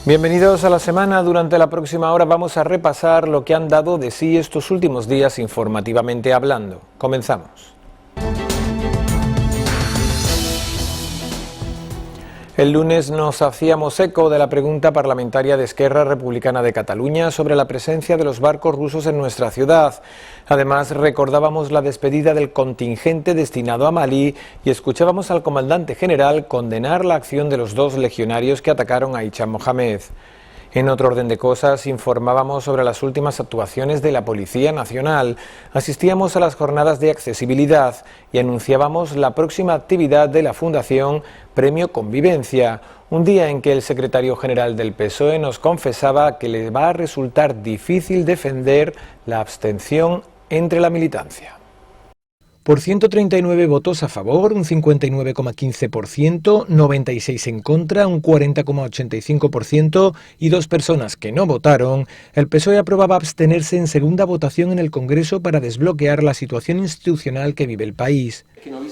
Bienvenidos a la semana. Durante la próxima hora vamos a repasar lo que han dado de sí estos últimos días informativamente hablando. Comenzamos. El lunes nos hacíamos eco de la pregunta parlamentaria de Esquerra Republicana de Cataluña sobre la presencia de los barcos rusos en nuestra ciudad. Además, recordábamos la despedida del contingente destinado a Malí y escuchábamos al comandante general condenar la acción de los 2 legionarios que atacaron a Hicham Mohamed. En otro orden de cosas, informábamos sobre las últimas actuaciones de la Policía Nacional, asistíamos a las jornadas de accesibilidad y anunciábamos la próxima actividad de la Fundación Premio Convivencia, un día en que el secretario general del PSOE nos confesaba que le va a resultar difícil defender la abstención entre la militancia. Por 139 votos a favor, un 59,15%, 96 en contra, un 40,85% y 2 personas que no votaron, el PSOE aprobaba abstenerse en segunda votación en el Congreso para desbloquear la situación institucional que vive el país.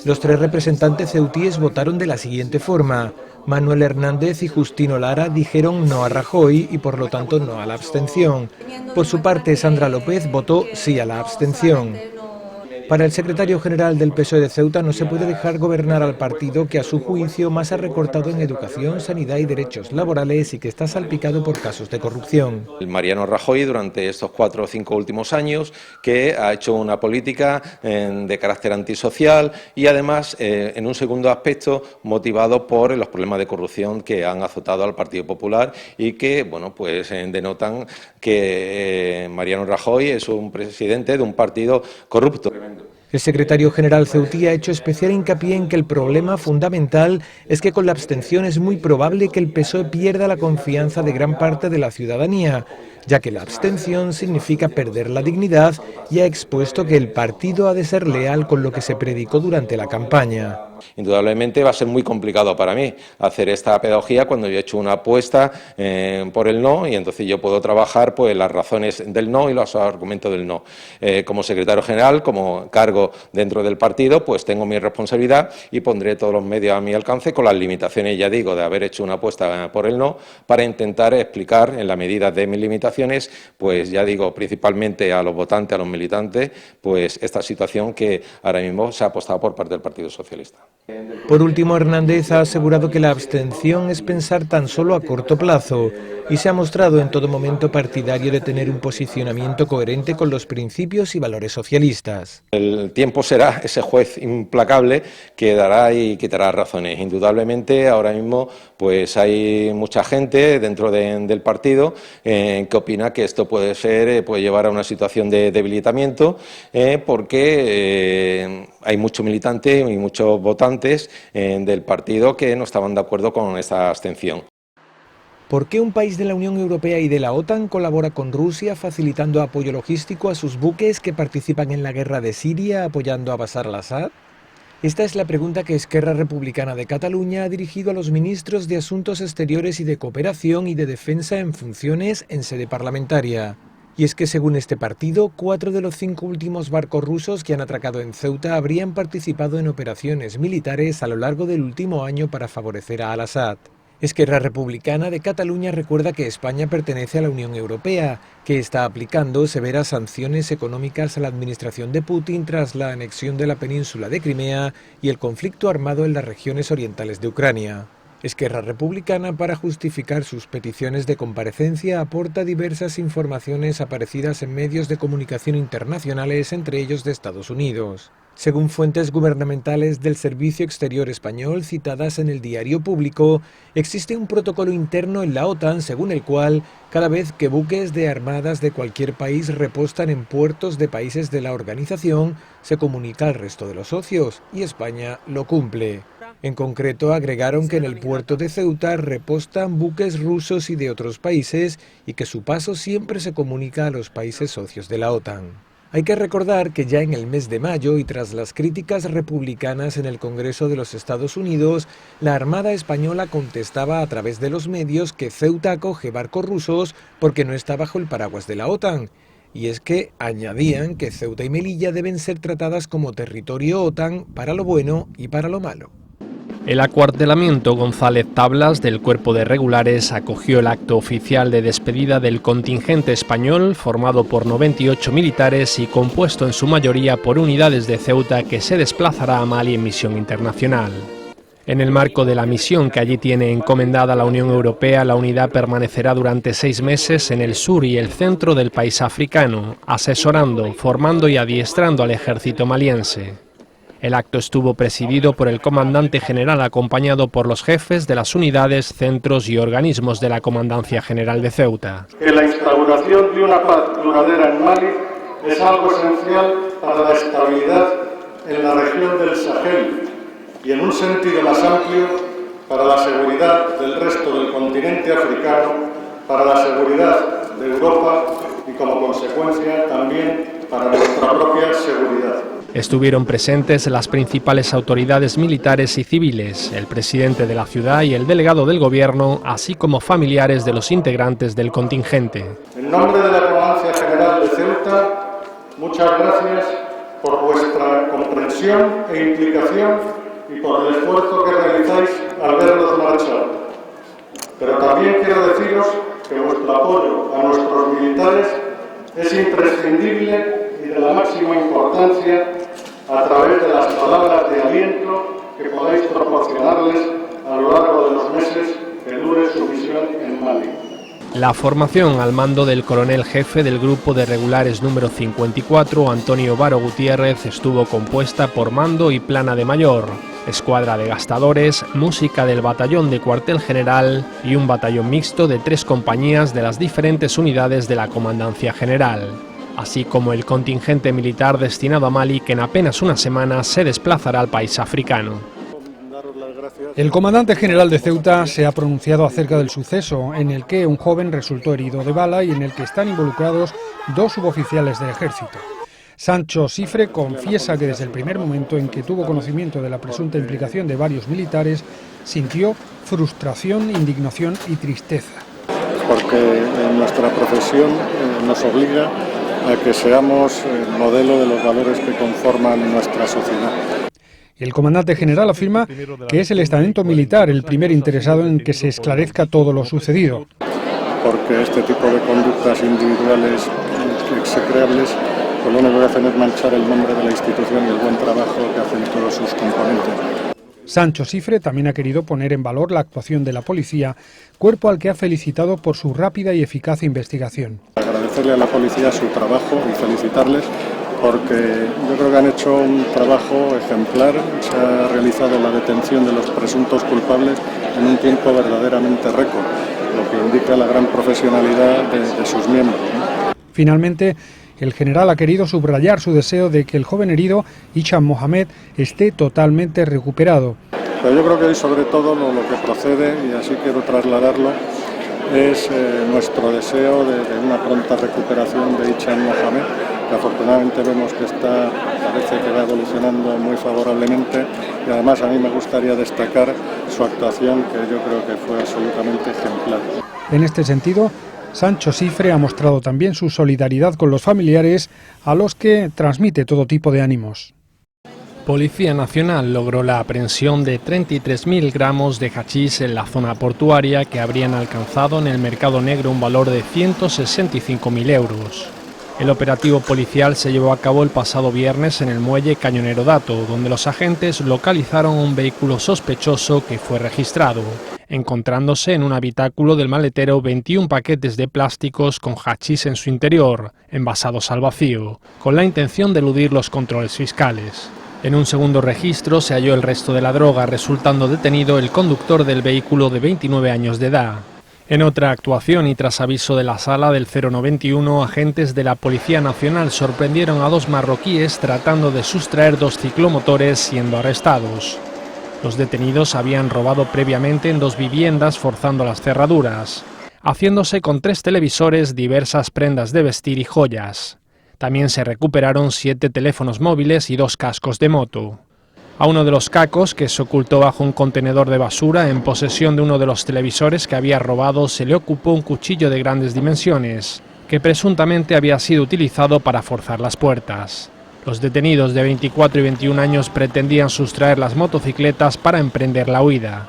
Los 3 representantes ceutíes votaron de la siguiente forma. Manuel Hernández y Justino Lara dijeron no a Rajoy y por lo tanto no a la abstención. Por su parte, Sandra López votó sí a la abstención. Para el secretario general del PSOE de Ceuta no se puede dejar gobernar al partido que a su juicio más ha recortado en educación, sanidad y derechos laborales y que está salpicado por casos de corrupción. Mariano Rajoy durante estos 4 o 5 últimos años que ha hecho una política de carácter antisocial y además en un segundo aspecto motivado por los problemas de corrupción que han azotado al Partido Popular y que bueno pues denotan que Mariano Rajoy es un presidente de un partido corrupto. El secretario general ceutí ha hecho especial hincapié en que el problema fundamental es que con la abstención es muy probable que el PSOE pierda la confianza de gran parte de la ciudadanía, ya que la abstención significa perder la dignidad y ha expuesto que el partido ha de ser leal con lo que se predicó durante la campaña. Indudablemente va a ser muy complicado para mí hacer esta pedagogía cuando yo he hecho una apuesta por el no y entonces yo puedo trabajar pues las razones del no y los argumentos del no. Como secretario general, como cargo dentro del partido, pues tengo mi responsabilidad y pondré todos los medios a mi alcance con las limitaciones, ya digo, de haber hecho una apuesta por el no para intentar explicar en la medida de mis limitaciones, pues ya digo, principalmente a los votantes, a los militantes, pues esta situación que ahora mismo se ha apostado por parte del Partido Socialista. Por último, Hernández ha asegurado que la abstención es pensar tan solo a corto plazo y se ha mostrado en todo momento partidario de tener un posicionamiento coherente con los principios y valores socialistas. El tiempo será ese juez implacable que dará y quitará razones. Indudablemente, ahora mismo pues hay mucha gente dentro del partido que opina que esto puede llevar a una situación de debilitamiento porque hay muchos militantes y muchos votantes del partido que no estaban de acuerdo con esta abstención. ¿Por qué un país de la Unión Europea y de la OTAN colabora con Rusia facilitando apoyo logístico a sus buques que participan en la guerra de Siria apoyando a Bashar al-Assad? Esta es la pregunta que Esquerra Republicana de Cataluña ha dirigido a los ministros de Asuntos Exteriores y de Cooperación y de Defensa en funciones en sede parlamentaria. Y es que según este partido, 4 de los 5 últimos barcos rusos que han atracado en Ceuta habrían participado en operaciones militares a lo largo del último año para favorecer a al-Assad. Esquerra Republicana de Cataluña recuerda que España pertenece a la Unión Europea, que está aplicando severas sanciones económicas a la administración de Putin tras la anexión de la península de Crimea y el conflicto armado en las regiones orientales de Ucrania. Esquerra Republicana, para justificar sus peticiones de comparecencia, aporta diversas informaciones aparecidas en medios de comunicación internacionales, entre ellos de Estados Unidos. Según fuentes gubernamentales del Servicio Exterior Español citadas en el Diario Público, existe un protocolo interno en la OTAN según el cual, cada vez que buques de armadas de cualquier país repostan en puertos de países de la organización, se comunica al resto de los socios, y España lo cumple. En concreto, agregaron que en el puerto de Ceuta repostan buques rusos y de otros países y que su paso siempre se comunica a los países socios de la OTAN. Hay que recordar que ya en el mes de mayo y tras las críticas republicanas en el Congreso de los Estados Unidos, la Armada Española contestaba a través de los medios que Ceuta acoge barcos rusos porque no está bajo el paraguas de la OTAN. Y es que añadían que Ceuta y Melilla deben ser tratadas como territorio OTAN para lo bueno y para lo malo. El acuartelamiento González Tablas del Cuerpo de Regulares acogió el acto oficial de despedida del contingente español, formado por 98 militares y compuesto en su mayoría por unidades de Ceuta, que se desplazará a Mali en misión internacional. En el marco de la misión que allí tiene encomendada la Unión Europea, la unidad permanecerá durante 6 meses en el sur y el centro del país africano, asesorando, formando y adiestrando al ejército maliense. El acto estuvo presidido por el comandante general, acompañado por los jefes de las unidades, centros y organismos de la Comandancia General de Ceuta. Que la instauración de una paz duradera en Mali es algo esencial para la estabilidad en la región del Sahel y, en un sentido más amplio, para la seguridad del resto del continente africano, para la seguridad de Europa y, como consecuencia, también para nuestra propia seguridad. Estuvieron presentes las principales autoridades militares y civiles, el presidente de la ciudad y el delegado del gobierno, así como familiares de los integrantes del contingente. En nombre de la Comandancia General de Ceuta, muchas gracias por vuestra comprensión e implicación y por el esfuerzo que realizáis al vernos marchar. Pero también quiero deciros que vuestro apoyo a nuestros militares es imprescindible y de la máxima importancia a través de las palabras de aliento que podáis proporcionarles a lo largo de los meses que dure su misión en Mali. La formación al mando del coronel jefe del Grupo de Regulares número 54, Antonio Varo Gutiérrez, estuvo compuesta por mando y plana de mayor, escuadra de gastadores, música del batallón de cuartel general y un batallón mixto de 3 compañías de las diferentes unidades de la Comandancia General, así como el contingente militar destinado a Mali, que en apenas una semana se desplazará al país africano. El comandante general de Ceuta se ha pronunciado acerca del suceso en el que un joven resultó herido de bala y en el que están involucrados 2 suboficiales del ejército. Sancho Cifre confiesa que desde el primer momento en que tuvo conocimiento de la presunta implicación de varios militares, sintió frustración, indignación y tristeza. Porque nuestra profesión nos obliga a que seamos el modelo de los valores que conforman nuestra sociedad. El comandante general afirma que es el estamento militar el primer interesado en que se esclarezca todo lo sucedido. Porque este tipo de conductas individuales execrables, pues lo único que hacen es manchar el nombre de la institución y el buen trabajo que hacen todos sus componentes. Sancho Cifre también ha querido poner en valor la actuación de la policía, cuerpo al que ha felicitado por su rápida y eficaz investigación. Agradecerle a la policía su trabajo y felicitarles, porque yo creo que han hecho un trabajo ejemplar. Se ha realizado la detención de los presuntos culpables en un tiempo verdaderamente récord, lo que indica la gran profesionalidad de sus miembros, ¿no? Finalmente, el general ha querido subrayar su deseo de que el joven herido, Hicham Mohamed, esté totalmente recuperado. Pero yo creo que hoy, sobre todo, lo que procede, y así quiero trasladarlo, es nuestro deseo de una pronta recuperación de Hicham Mohamed, que afortunadamente vemos que parece que va evolucionando muy favorablemente, y además a mí me gustaría destacar su actuación, que yo creo que fue absolutamente ejemplar. En este sentido, Sancho Cifre ha mostrado también su solidaridad con los familiares, a los que transmite todo tipo de ánimos. Policía Nacional logró la aprehensión de 33.000 gramos de hachís en la zona portuaria, que habrían alcanzado en el mercado negro un valor de 165.000 euros. El operativo policial se llevó a cabo el pasado viernes en el muelle Cañonero Dato, donde los agentes localizaron un vehículo sospechoso que fue registrado, encontrándose en un habitáculo del maletero 21 paquetes de plásticos con hachís en su interior, envasados al vacío, con la intención de eludir los controles fiscales. En un segundo registro se halló el resto de la droga, resultando detenido el conductor del vehículo de 29 años de edad. En otra actuación y tras aviso de la sala del 091, agentes de la Policía Nacional sorprendieron a 2 marroquíes tratando de sustraer 2 ciclomotores, siendo arrestados. Los detenidos habían robado previamente en 2 viviendas forzando las cerraduras, haciéndose con 3 televisores, diversas prendas de vestir y joyas. También se recuperaron 7 teléfonos móviles y 2 cascos de moto. A uno de los cacos, que se ocultó bajo un contenedor de basura en posesión de uno de los televisores que había robado, se le ocupó un cuchillo de grandes dimensiones, que presuntamente había sido utilizado para forzar las puertas. Los detenidos de 24 y 21 años pretendían sustraer las motocicletas para emprender la huida.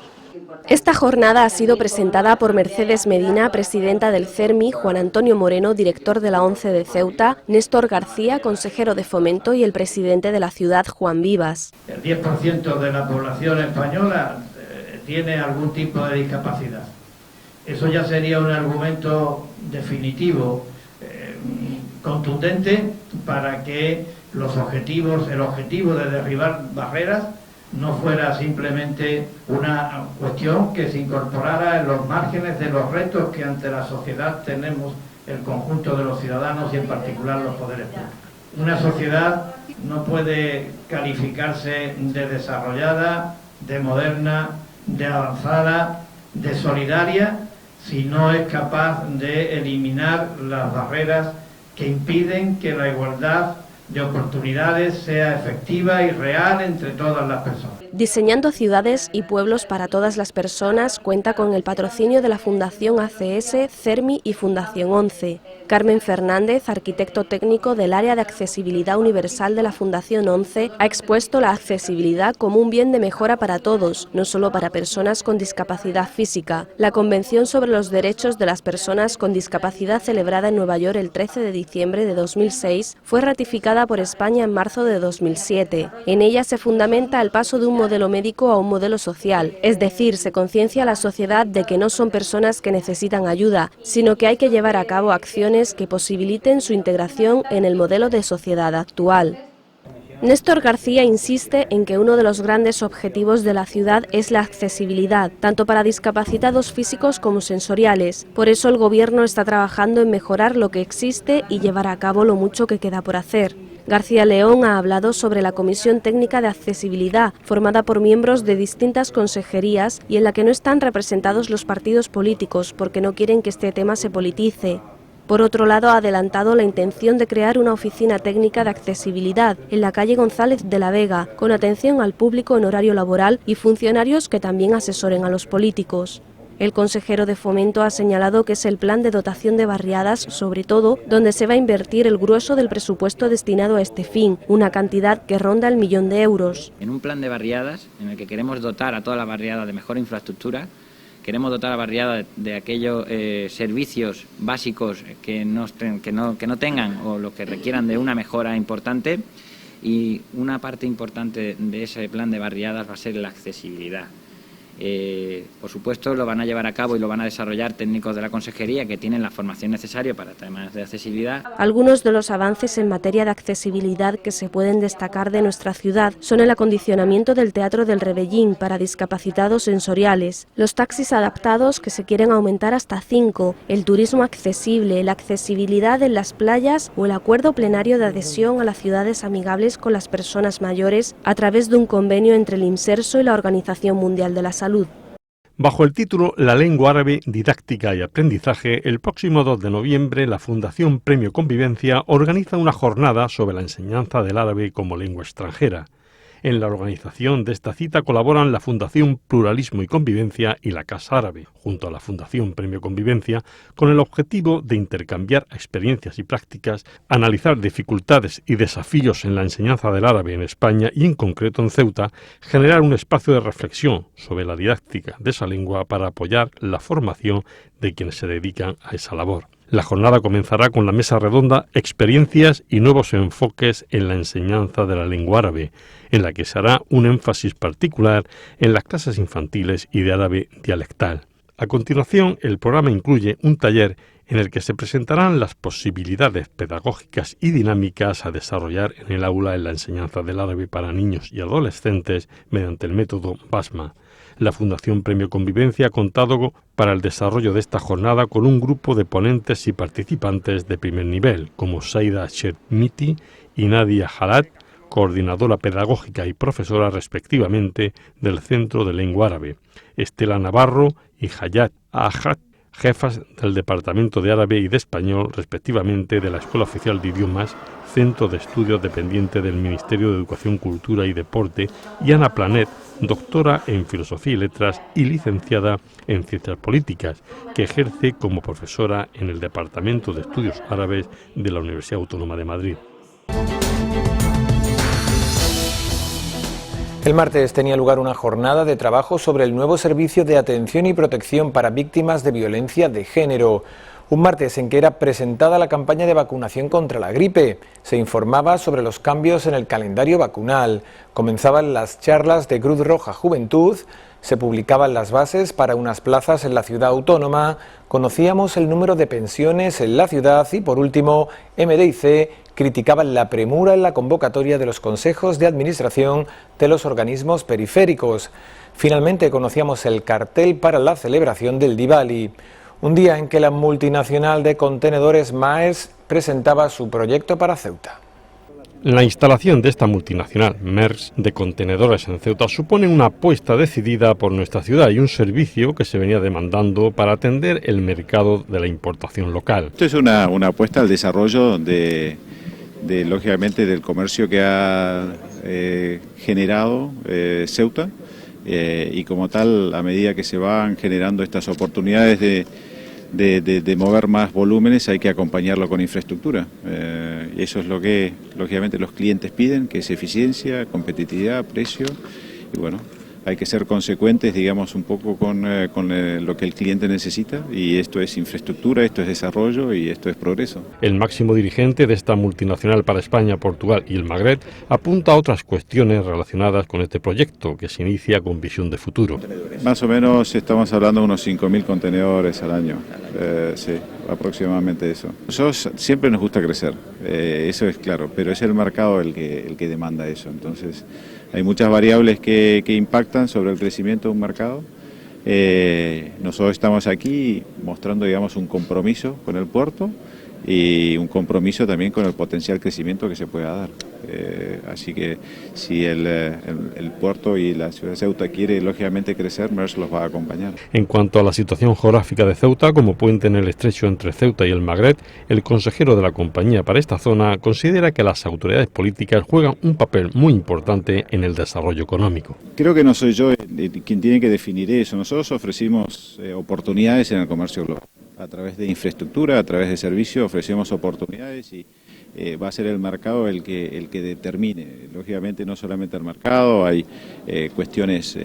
Esta jornada ha sido presentada por Mercedes Medina, presidenta del CERMI, Juan Antonio Moreno, director de la ONCE de Ceuta, Néstor García, consejero de Fomento, y el presidente de la ciudad, Juan Vivas. El 10% de la población española tiene algún tipo de discapacidad. Eso ya sería un argumento definitivo, contundente, para que el objetivo de derribar barreras no fuera simplemente una cuestión que se incorporara en los márgenes de los retos que ante la sociedad tenemos el conjunto de los ciudadanos y en particular los poderes públicos. Una sociedad no puede calificarse de desarrollada, de moderna, de avanzada, de solidaria, si no es capaz de eliminar las barreras que impiden que la igualdad de oportunidades sea efectiva y real entre todas las personas. Diseñando ciudades y pueblos para todas las personas cuenta con el patrocinio de la Fundación ACS, CERMI y Fundación ONCE. Carmen Fernández, arquitecto técnico del área de accesibilidad universal de la Fundación ONCE, ha expuesto la accesibilidad como un bien de mejora para todos, no solo para personas con discapacidad física. La Convención sobre los Derechos de las Personas con Discapacidad, celebrada en Nueva York el 13 de diciembre de 2006, fue ratificada por España en marzo de 2007. En ella se fundamenta el paso de un modelo médico a un modelo social, es decir, se conciencia a la sociedad de que no son personas que necesitan ayuda, sino que hay que llevar a cabo acciones que posibiliten su integración en el modelo de sociedad actual. Néstor García insiste en que uno de los grandes objetivos de la ciudad es la accesibilidad, tanto para discapacitados físicos como sensoriales. Por eso el Gobierno está trabajando en mejorar lo que existe y llevar a cabo lo mucho que queda por hacer. García León ha hablado sobre la Comisión Técnica de Accesibilidad, formada por miembros de distintas consejerías y en la que no están representados los partidos políticos porque no quieren que este tema se politice. Por otro lado, ha adelantado la intención de crear una oficina técnica de accesibilidad en la calle González de la Vega, con atención al público en horario laboral y funcionarios que también asesoren a los políticos. El consejero de Fomento ha señalado que es el plan de dotación de barriadas, sobre todo, donde se va a invertir el grueso del presupuesto destinado a este fin, una cantidad que ronda el 1.000.000 de euros. En un plan de barriadas en el que queremos dotar a toda la barriada de mejor infraestructura, queremos dotar a la barriada de aquellos servicios básicos que no tengan o los que requieran de una mejora importante, y una parte importante de ese plan de barriadas va a ser la accesibilidad. Por supuesto, lo van a llevar a cabo y lo van a desarrollar técnicos de la consejería que tienen la formación necesaria para temas de accesibilidad. Algunos de los avances en materia de accesibilidad que se pueden destacar de nuestra ciudad son el acondicionamiento del Teatro del Rebellín para discapacitados sensoriales, los taxis adaptados que se quieren aumentar hasta 5, el turismo accesible, la accesibilidad en las playas o el acuerdo plenario de adhesión a las ciudades amigables con las personas mayores a través de un convenio entre el IMSERSO y la Organización Mundial de la Salud. Bajo el título La lengua árabe, didáctica y aprendizaje, el próximo 2 de noviembre la Fundación Premio Convivencia organiza una jornada sobre la enseñanza del árabe como lengua extranjera. En la organización de esta cita colaboran la Fundación Pluralismo y Convivencia y la Casa Árabe, junto a la Fundación Premio Convivencia, con el objetivo de intercambiar experiencias y prácticas, analizar dificultades y desafíos en la enseñanza del árabe en España y en concreto en Ceuta, generar un espacio de reflexión sobre la didáctica de esa lengua para apoyar la formación de quienes se dedican a esa labor. La jornada comenzará con la mesa redonda Experiencias y nuevos enfoques en la enseñanza de la lengua árabe, en la que se hará un énfasis particular en las clases infantiles y de árabe dialectal. A continuación, el programa incluye un taller en el que se presentarán las posibilidades pedagógicas y dinámicas a desarrollar en el aula en la enseñanza del árabe para niños y adolescentes mediante el método BASMA. La Fundación Premio Convivencia ha contado para el desarrollo de esta jornada con un grupo de ponentes y participantes de primer nivel, como Saida Shetmiti y Nadia Halat, coordinadora pedagógica y profesora respectivamente del Centro de Lengua Árabe, Estela Navarro y Hayat Ahad, jefas del Departamento de Árabe y de Español respectivamente de la Escuela Oficial de Idiomas, centro de estudios dependiente del Ministerio de Educación, Cultura y Deporte, y Ana Planet, doctora en Filosofía y Letras y licenciada en Ciencias Políticas, que ejerce como profesora en el Departamento de Estudios Árabes de la Universidad Autónoma de Madrid. El martes tenía lugar una jornada de trabajo sobre el nuevo servicio de atención y protección para víctimas de violencia de género. Un martes en que era presentada la campaña de vacunación contra la gripe. Se informaba sobre los cambios en el calendario vacunal. Comenzaban las charlas de Cruz Roja Juventud. Se publicaban las bases para unas plazas en la ciudad autónoma. Conocíamos el número de pensiones en la ciudad y, por último, MDIC criticaban la premura en la convocatoria de los consejos de administración de los organismos periféricos. Finalmente conocíamos el cartel para la celebración del Diwali, un día en que la multinacional de contenedores Maersk presentaba su proyecto para Ceuta. La instalación de esta multinacional, Maersk, de contenedores en Ceuta supone una apuesta decidida por nuestra ciudad y un servicio que se venía demandando para atender el mercado de la importación local. Esto es una apuesta al desarrollo lógicamente del comercio que ha generado Ceuta y como tal, a medida que se van generando estas oportunidades de mover más volúmenes, hay que acompañarlo con infraestructura. Y eso es lo que lógicamente los clientes piden, que es eficiencia, competitividad, precio y bueno, hay que ser consecuentes, digamos, un poco con lo que el cliente necesita, y esto es infraestructura, esto es desarrollo y esto es progreso. El máximo dirigente de esta multinacional para España, Portugal y el Magreb apunta a otras cuestiones relacionadas con este proyecto, que se inicia con visión de futuro. Más o menos estamos hablando de unos 5.000 contenedores al año, sí, aproximadamente eso. Nosotros siempre nos gusta crecer, eso es claro, pero es el mercado el que demanda eso, entonces hay muchas variables que impactan sobre el crecimiento de un mercado. Nosotros estamos aquí mostrando, digamos, un compromiso con el puerto y un compromiso también con el potencial crecimiento que se pueda dar. Así que si el puerto y la ciudad de Ceuta quiere lógicamente crecer, Maersk los va a acompañar. En cuanto a la situación geográfica de Ceuta como puente en el estrecho entre Ceuta y el Magreb, el consejero de la compañía para esta zona considera que las autoridades políticas juegan un papel muy importante en el desarrollo económico. Creo que no soy yo quien tiene que definir eso. Nosotros ofrecimos oportunidades en el comercio global. A través de infraestructura, a través de servicios, ofrecemos oportunidades y va a ser el mercado el que determine. Lógicamente no solamente el mercado, hay cuestiones,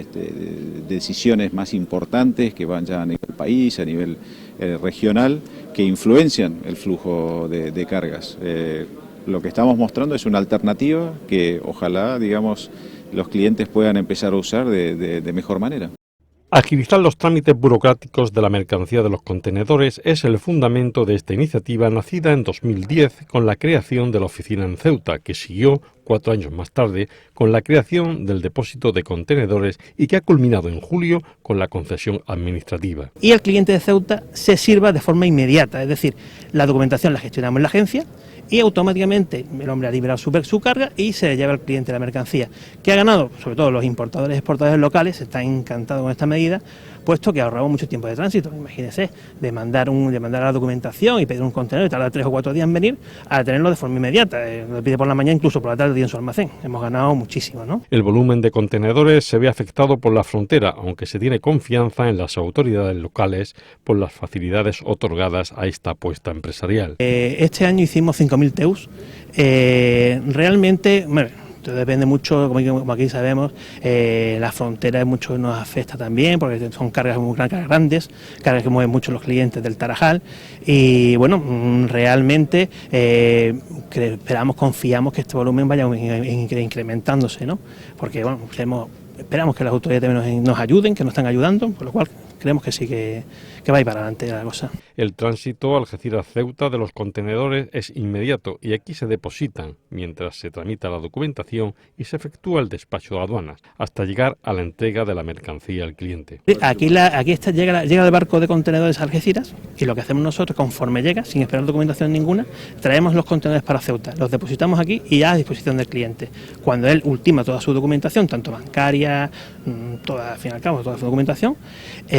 decisiones más importantes que van ya a nivel país, a nivel regional, que influencian el flujo de cargas. Lo que estamos mostrando es una alternativa que ojalá, digamos, los clientes puedan empezar a usar de mejor manera. Agilizar los trámites burocráticos de la mercancía de los contenedores es el fundamento de esta iniciativa, nacida en 2010 con la creación de la oficina en Ceuta, que siguió 4 años más tarde con la creación del depósito de contenedores y que ha culminado en julio con la concesión administrativa. Y el cliente de Ceuta se sirva de forma inmediata, es decir, la documentación la gestionamos en la agencia y automáticamente el hombre ha liberado su carga y se le lleva al cliente la mercancía, que ha ganado, sobre todo los importadores y exportadores locales, están encantados con esta medida, puesto que ahorramos mucho tiempo de tránsito. Imagínense, de mandar la documentación y pedir un contenedor y tardar 3 o 4 días en venir, a tenerlo de forma inmediata, lo pide por la mañana, incluso por la tarde en su almacén. Hemos ganado muchísimo, ¿no? El volumen de contenedores se ve afectado por la frontera, aunque se tiene confianza en las autoridades locales por las facilidades otorgadas a esta apuesta empresarial. Este año hicimos 5.000 TEUs. Realmente, bueno, depende mucho, como aquí sabemos, la frontera mucho nos afecta también, porque son cargas muy grandes, cargas que mueven mucho los clientes del Tarajal, y bueno, realmente confiamos que este volumen vaya incrementándose, ¿no? Porque bueno, esperamos que las autoridades también nos ayuden, que nos están ayudando, por lo cual creemos que sí que va a ir para adelante la cosa. El tránsito Algeciras-Ceuta de los contenedores es inmediato y aquí se depositan mientras se tramita la documentación y se efectúa el despacho de aduanas hasta llegar a la entrega de la mercancía al cliente. Aquí llega el barco de contenedores a Algeciras y lo que hacemos nosotros, conforme llega, sin esperar documentación ninguna, traemos los contenedores para Ceuta, los depositamos aquí y ya a disposición del cliente. Cuando él ultima toda su documentación, tanto bancaria, al fin y al cabo, toda su documentación,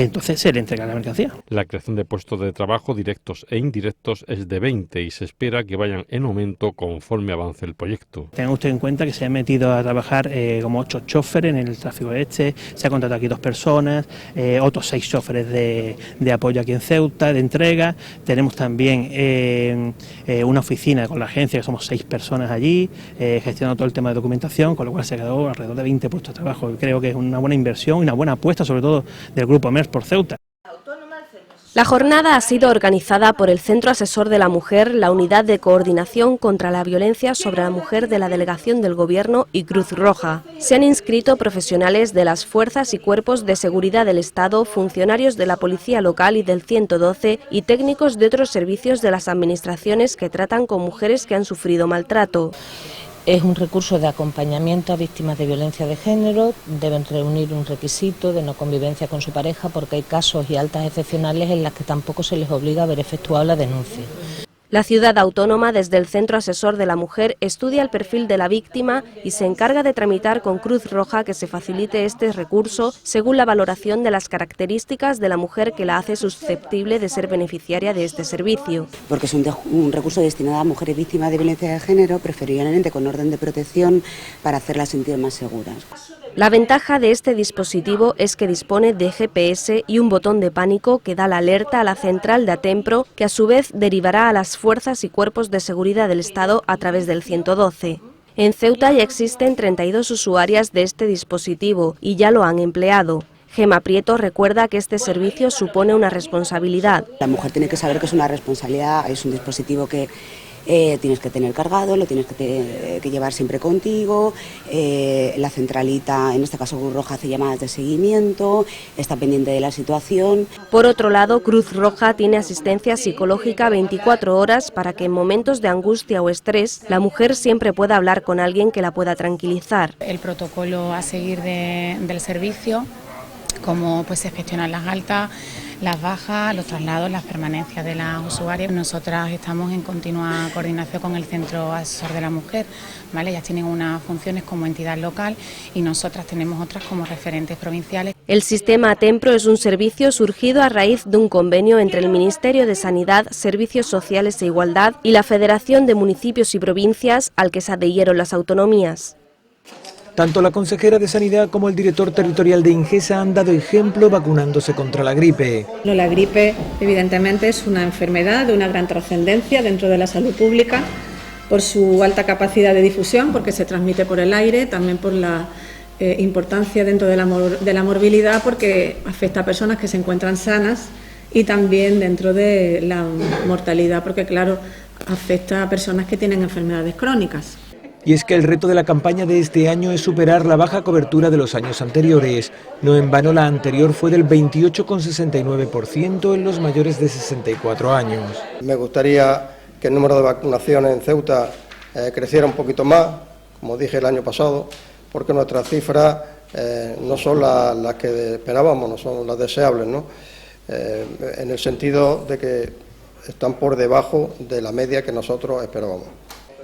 entonces se le entrega la mercancía. La creación de puestos de trabajo directos e indirectos es de 20 y se espera que vayan en aumento conforme avance el proyecto. Tenga usted en cuenta que se ha metido a trabajar como 8 choferes en el tráfico se ha contratado aquí 2 personas, otros 6 choferes de apoyo aquí en Ceuta, de entrega. Tenemos también una oficina con la agencia, que somos 6 personas allí, gestionando todo el tema de documentación, con lo cual se ha quedado alrededor de 20 puestos de trabajo. Creo que es una buena inversión y una buena apuesta, sobre todo del Grupo MERS por Ceuta. La jornada ha sido organizada por el Centro Asesor de la Mujer, la Unidad de Coordinación contra la Violencia sobre la Mujer de la Delegación del Gobierno y Cruz Roja. Se han inscrito profesionales de las fuerzas y cuerpos de seguridad del Estado, funcionarios de la Policía Local y del 112 y técnicos de otros servicios de las administraciones que tratan con mujeres que han sufrido maltrato. Es un recurso de acompañamiento a víctimas de violencia de género, deben reunir un requisito de no convivencia con su pareja porque hay casos y altas excepcionales en las que tampoco se les obliga a haber efectuado la denuncia. La ciudad autónoma, desde el Centro Asesor de la Mujer, estudia el perfil de la víctima y se encarga de tramitar con Cruz Roja que se facilite este recurso según la valoración de las características de la mujer que la hace susceptible de ser beneficiaria de este servicio. Porque es un recurso destinado a mujeres víctimas de violencia de género, preferiblemente con orden de protección, para hacerlas sentir más seguras. La ventaja de este dispositivo es que dispone de GPS y un botón de pánico que da la alerta a la central de Atempro, que a su vez derivará a las fuerzas y cuerpos de seguridad del Estado a través del 112. En Ceuta ya existen 32 usuarias de este dispositivo y ya lo han empleado. Gema Prieto recuerda que este servicio supone una responsabilidad. La mujer tiene que saber que es una responsabilidad, es un dispositivo que tienes que tener cargado, lo tienes que llevar siempre contigo, la centralita, en este caso Cruz Roja, hace llamadas de seguimiento, está pendiente de la situación. Por otro lado, Cruz Roja tiene asistencia psicológica 24 horas para que en momentos de angustia o estrés la mujer siempre pueda hablar con alguien que la pueda tranquilizar. El protocolo a seguir del servicio, cómo pues se gestionan las altas, las bajas, los traslados, las permanencias de las usuarias. Nosotras estamos en continua coordinación con el Centro Asesor de la Mujer, ¿vale? Ellas tienen unas funciones como entidad local y nosotras tenemos otras como referentes provinciales. El sistema Atempro es un servicio surgido a raíz de un convenio entre el Ministerio de Sanidad, Servicios Sociales e Igualdad y la Federación de Municipios y Provincias, al que se adhirieron las autonomías. Tanto la consejera de Sanidad como el director territorial de Ingesa han dado ejemplo vacunándose contra la gripe. La gripe, evidentemente, es una enfermedad de una gran trascendencia dentro de la salud pública por su alta capacidad de difusión, porque se transmite por el aire, también por la importancia dentro de la morbilidad, porque afecta a personas que se encuentran sanas, y también dentro de la mortalidad, porque claro, afecta a personas que tienen enfermedades crónicas. Y es que el reto de la campaña de este año es superar la baja cobertura de los años anteriores. No en vano la anterior fue del 28,69% en los mayores de 64 años. Me gustaría que el número de vacunaciones en Ceuta creciera un poquito más, como dije el año pasado, porque nuestras cifras no son las que esperábamos, no son las deseables, ¿no? En el sentido de que están por debajo de la media que nosotros esperábamos.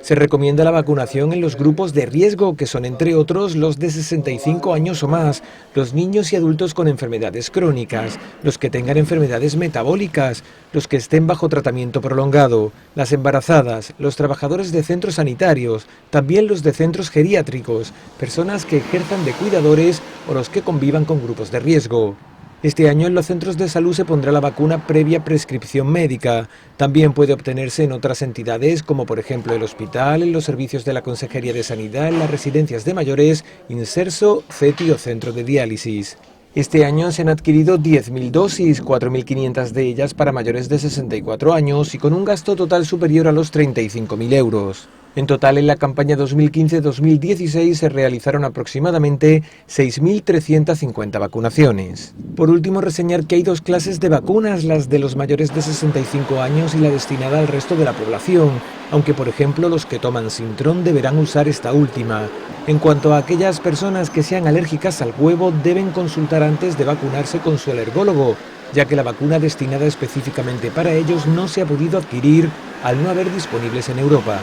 Se recomienda la vacunación en los grupos de riesgo, que son entre otros los de 65 años o más, los niños y adultos con enfermedades crónicas, los que tengan enfermedades metabólicas, los que estén bajo tratamiento prolongado, las embarazadas, los trabajadores de centros sanitarios, también los de centros geriátricos, personas que ejerzan de cuidadores o los que convivan con grupos de riesgo. Este año en los centros de salud se pondrá la vacuna previa prescripción médica. También puede obtenerse en otras entidades, como por ejemplo el hospital, en los servicios de la Consejería de Sanidad, en las residencias de mayores, Inserso, CETI o centro de diálisis. Este año se han adquirido 10.000 dosis, 4.500 de ellas para mayores de 64 años y con un gasto total superior a los 35.000 euros. En total, en la campaña 2015-2016 se realizaron aproximadamente 6.350 vacunaciones. Por último, reseñar que hay dos clases de vacunas, las de los mayores de 65 años y la destinada al resto de la población, aunque por ejemplo los que toman Sintrom deberán usar esta última. En cuanto a aquellas personas que sean alérgicas al huevo, deben consultar antes de vacunarse con su alergólogo, ya que la vacuna destinada específicamente para ellos no se ha podido adquirir al no haber disponibles en Europa.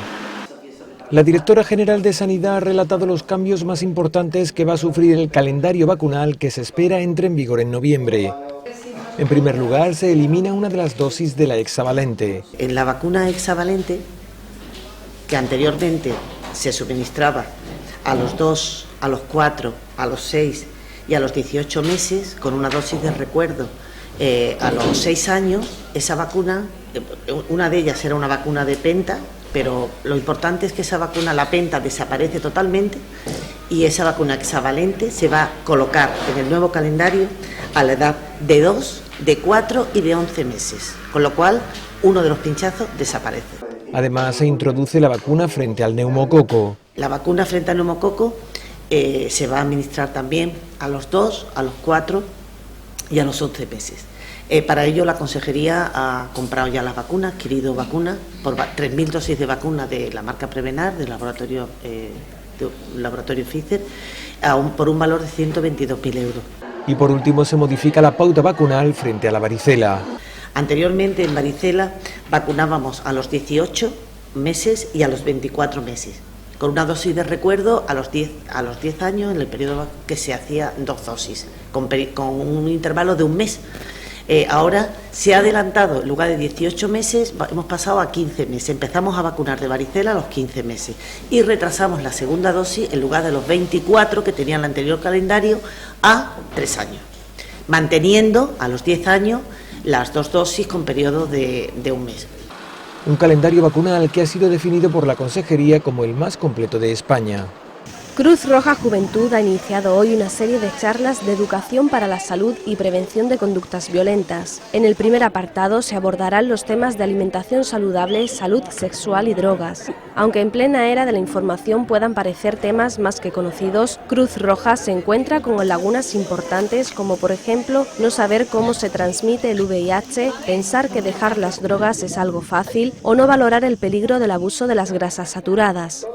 La directora general de Sanidad ha relatado los cambios más importantes que va a sufrir el calendario vacunal que se espera entre en vigor en noviembre. En primer lugar, se elimina una de las dosis de la hexavalente. En la vacuna hexavalente, que anteriormente se suministraba a los 2, a los 4, a los 6 y a los 18 meses, con una dosis de recuerdo a los 6 años, esa vacuna, una de ellas era una vacuna de penta, pero lo importante es que esa vacuna, la penta, desaparece totalmente y esa vacuna hexavalente se va a colocar en el nuevo calendario a la edad de 2, de 4 y de 11 meses, con lo cual uno de los pinchazos desaparece. Además, se introduce la vacuna frente al neumococo. La vacuna frente al neumococo se va a administrar también a los 2, a los 4 y a los 11 meses. Para ello, la Consejería ha comprado ya las vacunas, adquirido vacunas, por 3.000 dosis de vacunas de la marca Prevenar, del laboratorio Pfizer, por un valor de 122.000 euros. Y por último, se modifica la pauta vacunal frente a la varicela. Anteriormente, en varicela, vacunábamos a los 18 meses y a los 24 meses, con una dosis de recuerdo a los 10 años, en el periodo que se hacía 2 dosis, con un intervalo de un mes. Ahora se ha adelantado, en lugar de 18 meses, hemos pasado a 15 meses. Empezamos a vacunar de varicela a los 15 meses y retrasamos la segunda dosis, en lugar de los 24 que tenía el anterior calendario, a 3 años, manteniendo a los 10 años las 2 dosis con periodo de un mes. Un calendario vacunal que ha sido definido por la Consejería como el más completo de España. Cruz Roja Juventud ha iniciado hoy una serie de charlas de educación para la salud y prevención de conductas violentas. En el primer apartado se abordarán los temas de alimentación saludable, salud sexual y drogas. Aunque en plena era de la información puedan parecer temas más que conocidos, Cruz Roja se encuentra con lagunas importantes como por ejemplo no saber cómo se transmite el VIH, pensar que dejar las drogas es algo fácil o no valorar el peligro del abuso de las grasas saturadas.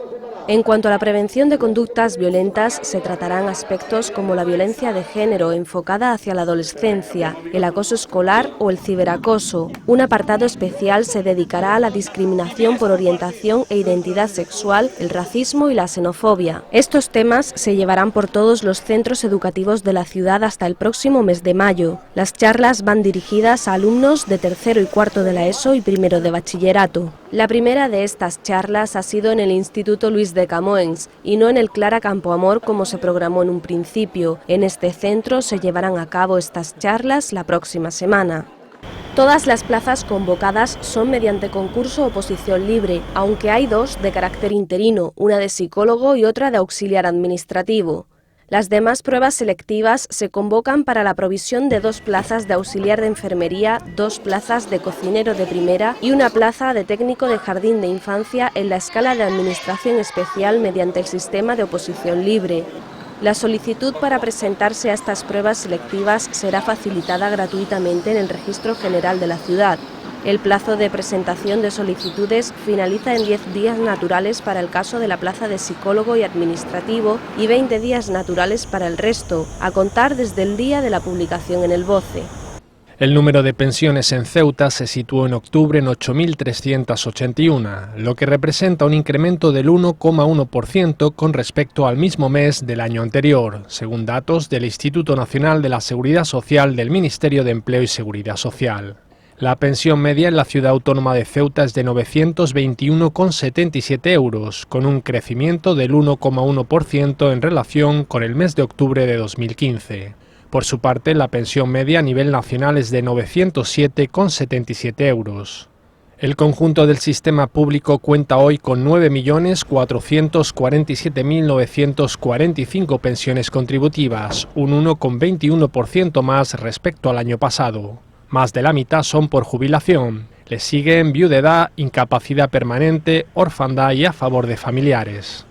En cuanto a la prevención de conductas violentas, se tratarán aspectos como la violencia de género enfocada hacia la adolescencia, el acoso escolar o el ciberacoso. Un apartado especial se dedicará a la discriminación por orientación e identidad sexual, el racismo y la xenofobia. Estos temas se llevarán por todos los centros educativos de la ciudad hasta el próximo mes de mayo. Las charlas van dirigidas a alumnos de tercero y cuarto de la ESO y primero de bachillerato. La primera de estas charlas ha sido en el Instituto Luis de Camoens y no en el Clara Campoamor como se programó en un principio. En este centro se llevarán a cabo estas charlas la próxima semana. Todas las plazas convocadas son mediante concurso o oposición libre, aunque hay 2 de carácter interino, una de psicólogo y otra de auxiliar administrativo. Las demás pruebas selectivas se convocan para la provisión de 2 plazas de auxiliar de enfermería, 2 plazas de cocinero de primera y una plaza de técnico de jardín de infancia en la escala de administración especial mediante el sistema de oposición libre. La solicitud para presentarse a estas pruebas selectivas será facilitada gratuitamente en el Registro General de la ciudad. El plazo de presentación de solicitudes finaliza en 10 días naturales para el caso de la plaza de psicólogo y administrativo y 20 días naturales para el resto, a contar desde el día de la publicación en el BOCE. El número de pensiones en Ceuta se situó en octubre en 8.381, lo que representa un incremento del 1,1% con respecto al mismo mes del año anterior, según datos del Instituto Nacional de la Seguridad Social del Ministerio de Empleo y Seguridad Social. La pensión media en la ciudad autónoma de Ceuta es de 921,77 euros, con un crecimiento del 1,1% en relación con el mes de octubre de 2015. Por su parte, la pensión media a nivel nacional es de 907,77 euros. El conjunto del sistema público cuenta hoy con 9.447.945 pensiones contributivas, un 1,21% más respecto al año pasado. Más de la mitad son por jubilación. Le siguen viudedad, incapacidad permanente, orfandad y a favor de familiares.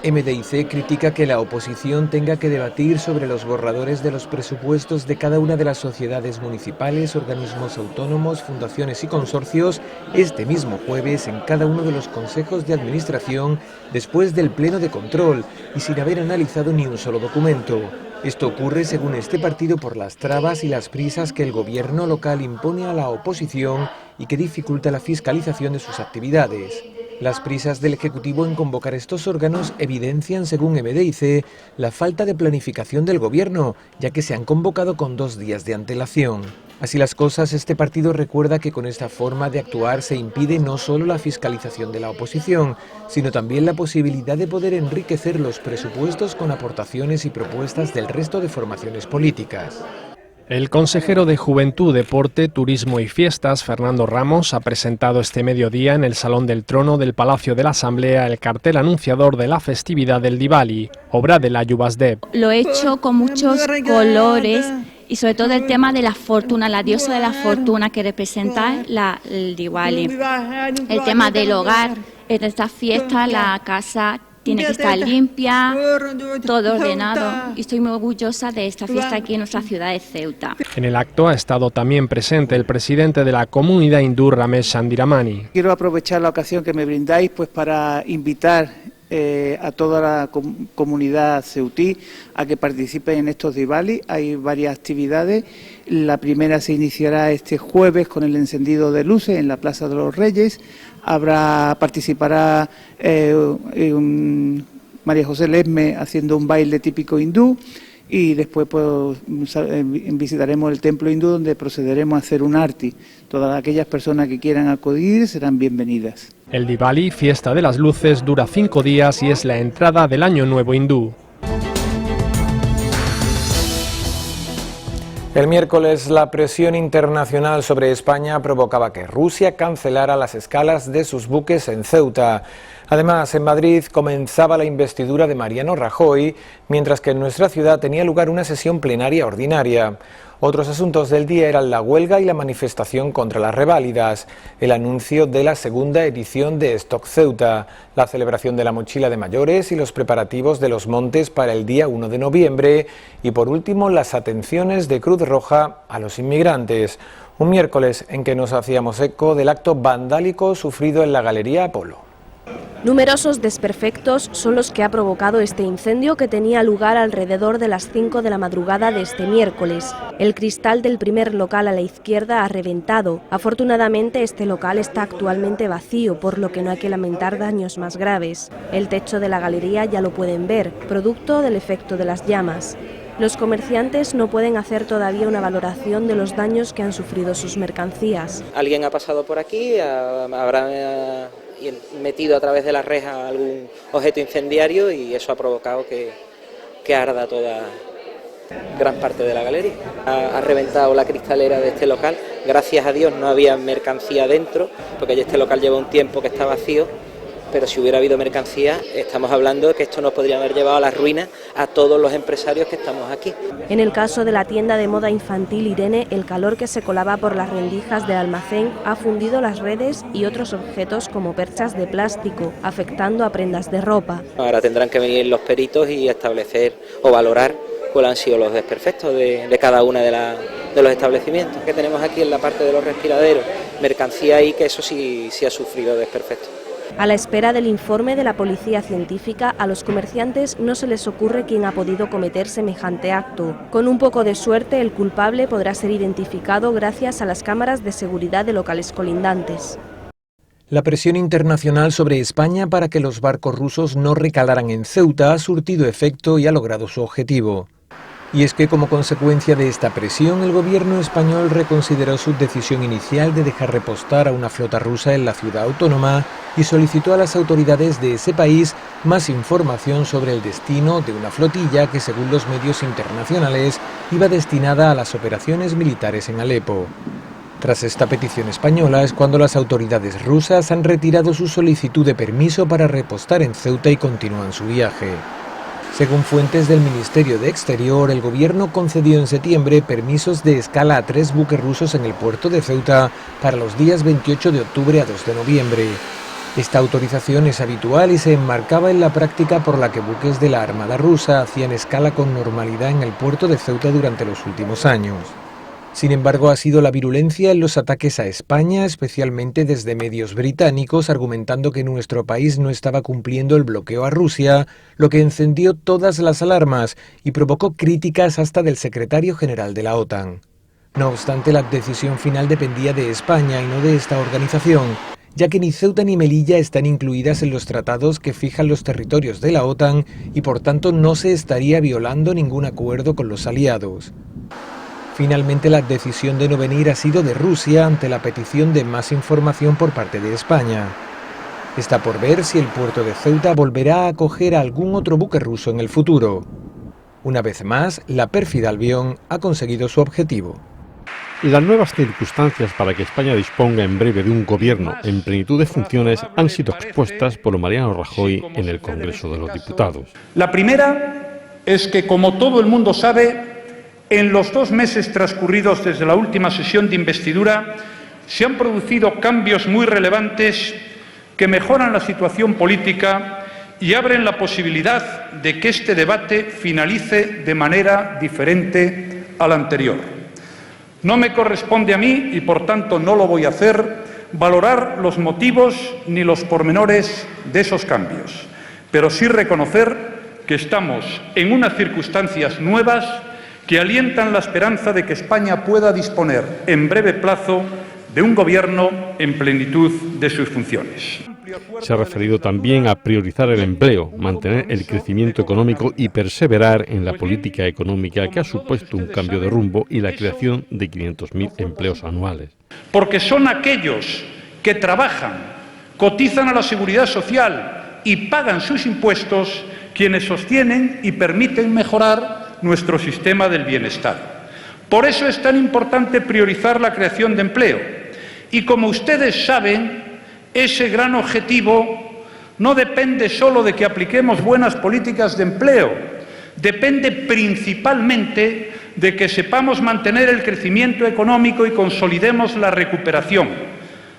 MDIC critica que la oposición tenga que debatir sobre los borradores de los presupuestos de cada una de las sociedades municipales, organismos autónomos, fundaciones y consorcios este mismo jueves en cada uno de los consejos de administración después del pleno de control y sin haber analizado ni un solo documento. Esto ocurre, según este partido, por las trabas y las prisas que el gobierno local impone a la oposición y que dificulta la fiscalización de sus actividades. Las prisas del Ejecutivo en convocar estos órganos evidencian, según MDIC, la falta de planificación del Gobierno, ya que se han convocado con 2 días de antelación. Así las cosas, este partido recuerda que con esta forma de actuar se impide no solo la fiscalización de la oposición, sino también la posibilidad de poder enriquecer los presupuestos con aportaciones y propuestas del resto de formaciones políticas. El consejero de Juventud, Deporte, Turismo y Fiestas, Fernando Ramos, ha presentado este mediodía en el Salón del Trono del Palacio de la Asamblea el cartel anunciador de la festividad del Diwali, obra de Layu Basdev. Lo he hecho con muchos colores y sobre todo el tema de la fortuna, la diosa de la fortuna que representa el Diwali. El tema del hogar, en esta fiesta la casa tiene que estar limpia, todo ordenado, y estoy muy orgullosa de esta fiesta aquí en nuestra ciudad de Ceuta. En el acto ha estado también presente el presidente de la comunidad hindú, Ramesh Chandiramani. Quiero aprovechar la ocasión que me brindáis pues para invitar a toda la comunidad ceutí a que participen en estos Diwali. Hay varias actividades. La primera se iniciará este jueves con el encendido de luces en la Plaza de los Reyes. Participará María José Lesme haciendo un baile típico hindú y después pues, visitaremos el templo hindú donde procederemos a hacer un arti. Todas aquellas personas que quieran acudir serán bienvenidas. El Diwali, fiesta de las luces, dura 5 días y es la entrada del Año Nuevo hindú. El miércoles, la presión internacional sobre España provocaba que Rusia cancelara las escalas de sus buques en Ceuta. Además, en Madrid comenzaba la investidura de Mariano Rajoy, mientras que en nuestra ciudad tenía lugar una sesión plenaria ordinaria. Otros asuntos del día eran la huelga y la manifestación contra las reválidas, el anuncio de la segunda edición de Stock Ceuta, la celebración de la mochila de mayores y los preparativos de los montes para el día 1 de noviembre y, por último, las atenciones de Cruz Roja a los inmigrantes. Un miércoles en que nos hacíamos eco del acto vandálico sufrido en la Galería Apolo. Numerosos desperfectos son los que ha provocado este incendio que tenía lugar alrededor de las 5 de la madrugada de este miércoles. El cristal del primer local a la izquierda ha reventado. Afortunadamente este local está actualmente vacío, por lo que no hay que lamentar daños más graves. El techo de la galería ya lo pueden ver, producto del efecto de las llamas. Los comerciantes no pueden hacer todavía una valoración de los daños que han sufrido sus mercancías. Alguien ha pasado por aquí, habrá metido a través de la reja algún objeto incendiario y eso ha provocado que arda toda gran parte de la galería. Ha reventado la cristalera de este local. Gracias a Dios no había mercancía dentro, porque ya este local lleva un tiempo que está vacío, pero si hubiera habido mercancía, estamos hablando de que esto nos podría haber llevado a la ruina a todos los empresarios que estamos aquí. En el caso de la tienda de moda infantil Irene, el calor que se colaba por las rendijas del almacén ha fundido las redes y otros objetos como perchas de plástico, afectando a prendas de ropa. Ahora tendrán que venir los peritos y establecer o valorar cuáles han sido los desperfectos de cada una de los establecimientos que tenemos aquí en la parte de los respiraderos. Mercancía ahí que eso sí ha sufrido desperfectos. A la espera del informe de la policía científica, a los comerciantes no se les ocurre quién ha podido cometer semejante acto. Con un poco de suerte, el culpable podrá ser identificado gracias a las cámaras de seguridad de locales colindantes. La presión internacional sobre España para que los barcos rusos no recalaran en Ceuta ha surtido efecto y ha logrado su objetivo. Y es que como consecuencia de esta presión, el gobierno español reconsideró su decisión inicial de dejar repostar a una flota rusa en la ciudad autónoma y solicitó a las autoridades de ese país más información sobre el destino de una flotilla que, según los medios internacionales, iba destinada a las operaciones militares en Alepo. Tras esta petición española es cuando las autoridades rusas han retirado su solicitud de permiso para repostar en Ceuta y continúan su viaje. Según fuentes del Ministerio de Exterior, el gobierno concedió en septiembre permisos de escala a 3 buques rusos en el puerto de Ceuta para los días 28 de octubre a 2 de noviembre. Esta autorización es habitual y se enmarcaba en la práctica por la que buques de la Armada rusa hacían escala con normalidad en el puerto de Ceuta durante los últimos años. Sin embargo, ha sido la virulencia en los ataques a España, especialmente desde medios británicos, argumentando que nuestro país no estaba cumpliendo el bloqueo a Rusia, lo que encendió todas las alarmas y provocó críticas hasta del secretario general de la OTAN. No obstante, la decisión final dependía de España y no de esta organización, ya que ni Ceuta ni Melilla están incluidas en los tratados que fijan los territorios de la OTAN y por tanto no se estaría violando ningún acuerdo con los aliados. Finalmente, la decisión de no venir ha sido de Rusia ante la petición de más información por parte de España. Está por ver si el puerto de Ceuta volverá a acoger a algún otro buque ruso en el futuro. Una vez más, la pérfida Albión ha conseguido su objetivo. Las nuevas circunstancias para que España disponga en breve de un gobierno en plenitud de funciones han sido expuestas por Mariano Rajoy en el Congreso de los Diputados. La primera es que, como todo el mundo sabe, en los 2 meses transcurridos desde la última sesión de investidura se han producido cambios muy relevantes que mejoran la situación política y abren la posibilidad de que este debate finalice de manera diferente a la anterior. No me corresponde a mí, y por tanto no lo voy a hacer, valorar los motivos ni los pormenores de esos cambios, pero sí reconocer que estamos en unas circunstancias nuevas que alientan la esperanza de que España pueda disponer en breve plazo de un gobierno en plenitud de sus funciones. Se ha referido también a priorizar el empleo, mantener el crecimiento económico y perseverar en la política económica que ha supuesto un cambio de rumbo y la creación de 500.000 empleos anuales. Porque son aquellos que trabajan, cotizan a la seguridad social y pagan sus impuestos quienes sostienen y permiten mejorar nuestro sistema del bienestar. Por eso es tan importante priorizar la creación de empleo. Y como ustedes saben, ese gran objetivo no depende solo de que apliquemos buenas políticas de empleo, depende principalmente de que sepamos mantener el crecimiento económico y consolidemos la recuperación.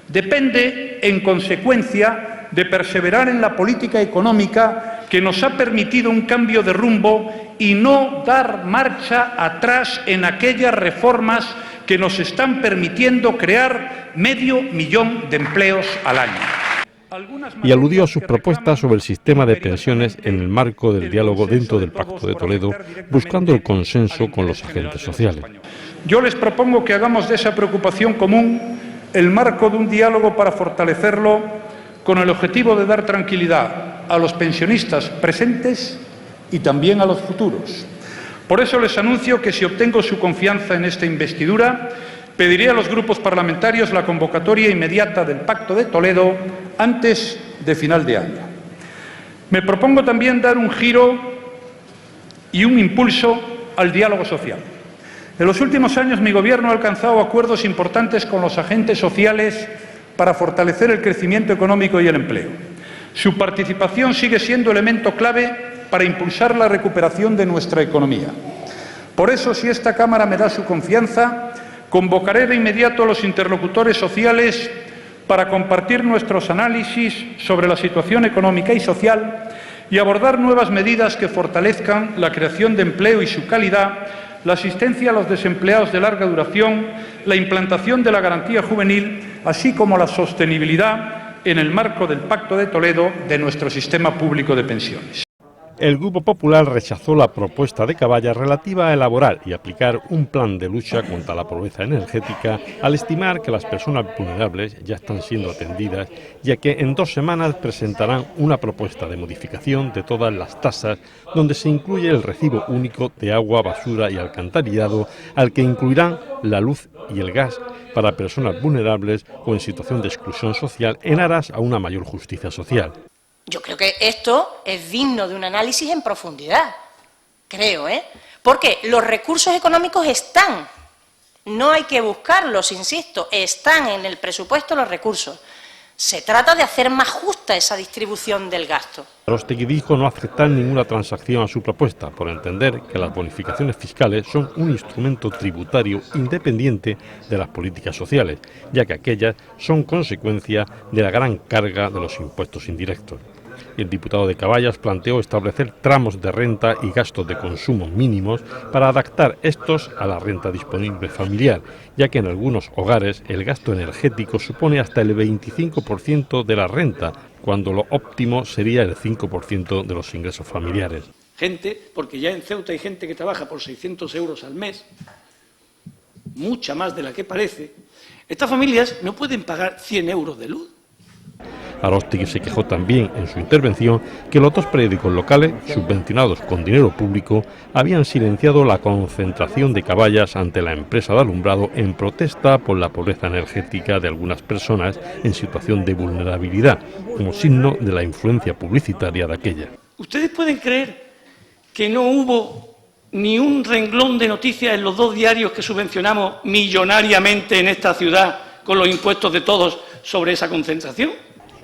Depende, en consecuencia, de perseverar en la política económica que nos ha permitido un cambio de rumbo y no dar marcha atrás en aquellas reformas que nos están permitiendo crear 500.000 de empleos al año. Y aludió a sus propuestas sobre el sistema de pensiones en el marco del diálogo dentro del Pacto de Toledo, buscando el consenso con los agentes sociales. Yo les propongo que hagamos de esa preocupación común el marco de un diálogo para fortalecerlo con el objetivo de dar tranquilidad a los pensionistas presentes y también a los futuros. Por eso les anuncio que si obtengo su confianza en esta investidura, pediré a los grupos parlamentarios la convocatoria inmediata del Pacto de Toledo antes de final de año. Me propongo también dar un giro y un impulso al diálogo social. En los últimos años mi Gobierno ha alcanzado acuerdos importantes con los agentes sociales para fortalecer el crecimiento económico y el empleo. Su participación sigue siendo elemento clave para impulsar la recuperación de nuestra economía. Por eso, si esta Cámara me da su confianza, convocaré de inmediato a los interlocutores sociales para compartir nuestros análisis sobre la situación económica y social y abordar nuevas medidas que fortalezcan la creación de empleo y su calidad, la asistencia a los desempleados de larga duración, la implantación de la garantía juvenil, así como la sostenibilidad en el marco del Pacto de Toledo de nuestro sistema público de pensiones. El Grupo Popular rechazó la propuesta de Caballas relativa a elaborar y aplicar un plan de lucha contra la pobreza energética, al estimar que las personas vulnerables ya están siendo atendidas, ya que en 2 semanas presentarán una propuesta de modificación de todas las tasas, donde se incluye el recibo único de agua, basura y alcantarillado, al que incluirán la luz y el gas para personas vulnerables o en situación de exclusión social, en aras a una mayor justicia social. Yo creo que esto es digno de un análisis en profundidad, creo, porque los recursos económicos están, no hay que buscarlos, insisto, están en el presupuesto los recursos. Se trata de hacer más justa esa distribución del gasto. Arostegui dijo no aceptar ninguna transacción a su propuesta, por entender que las bonificaciones fiscales son un instrumento tributario independiente de las políticas sociales, ya que aquellas son consecuencia de la gran carga de los impuestos indirectos. El diputado de Caballas planteó establecer tramos de renta y gastos de consumo mínimos para adaptar estos a la renta disponible familiar, ya que en algunos hogares el gasto energético supone hasta el 25% de la renta, cuando lo óptimo sería el 5% de los ingresos familiares. Gente, porque ya en Ceuta hay gente que trabaja por 600 euros al mes, mucha más de la que parece. Estas familias no pueden pagar 100 euros de luz. Aróstegui se quejó también en su intervención que los dos periódicos locales, subvencionados con dinero público, habían silenciado la concentración de caballas ante la empresa de alumbrado en protesta por la pobreza energética de algunas personas en situación de vulnerabilidad, como signo de la influencia publicitaria de aquella. ¿Ustedes pueden creer que no hubo ni un renglón de noticias en los dos diarios que subvencionamos millonariamente en esta ciudad con los impuestos de todos sobre esa concentración?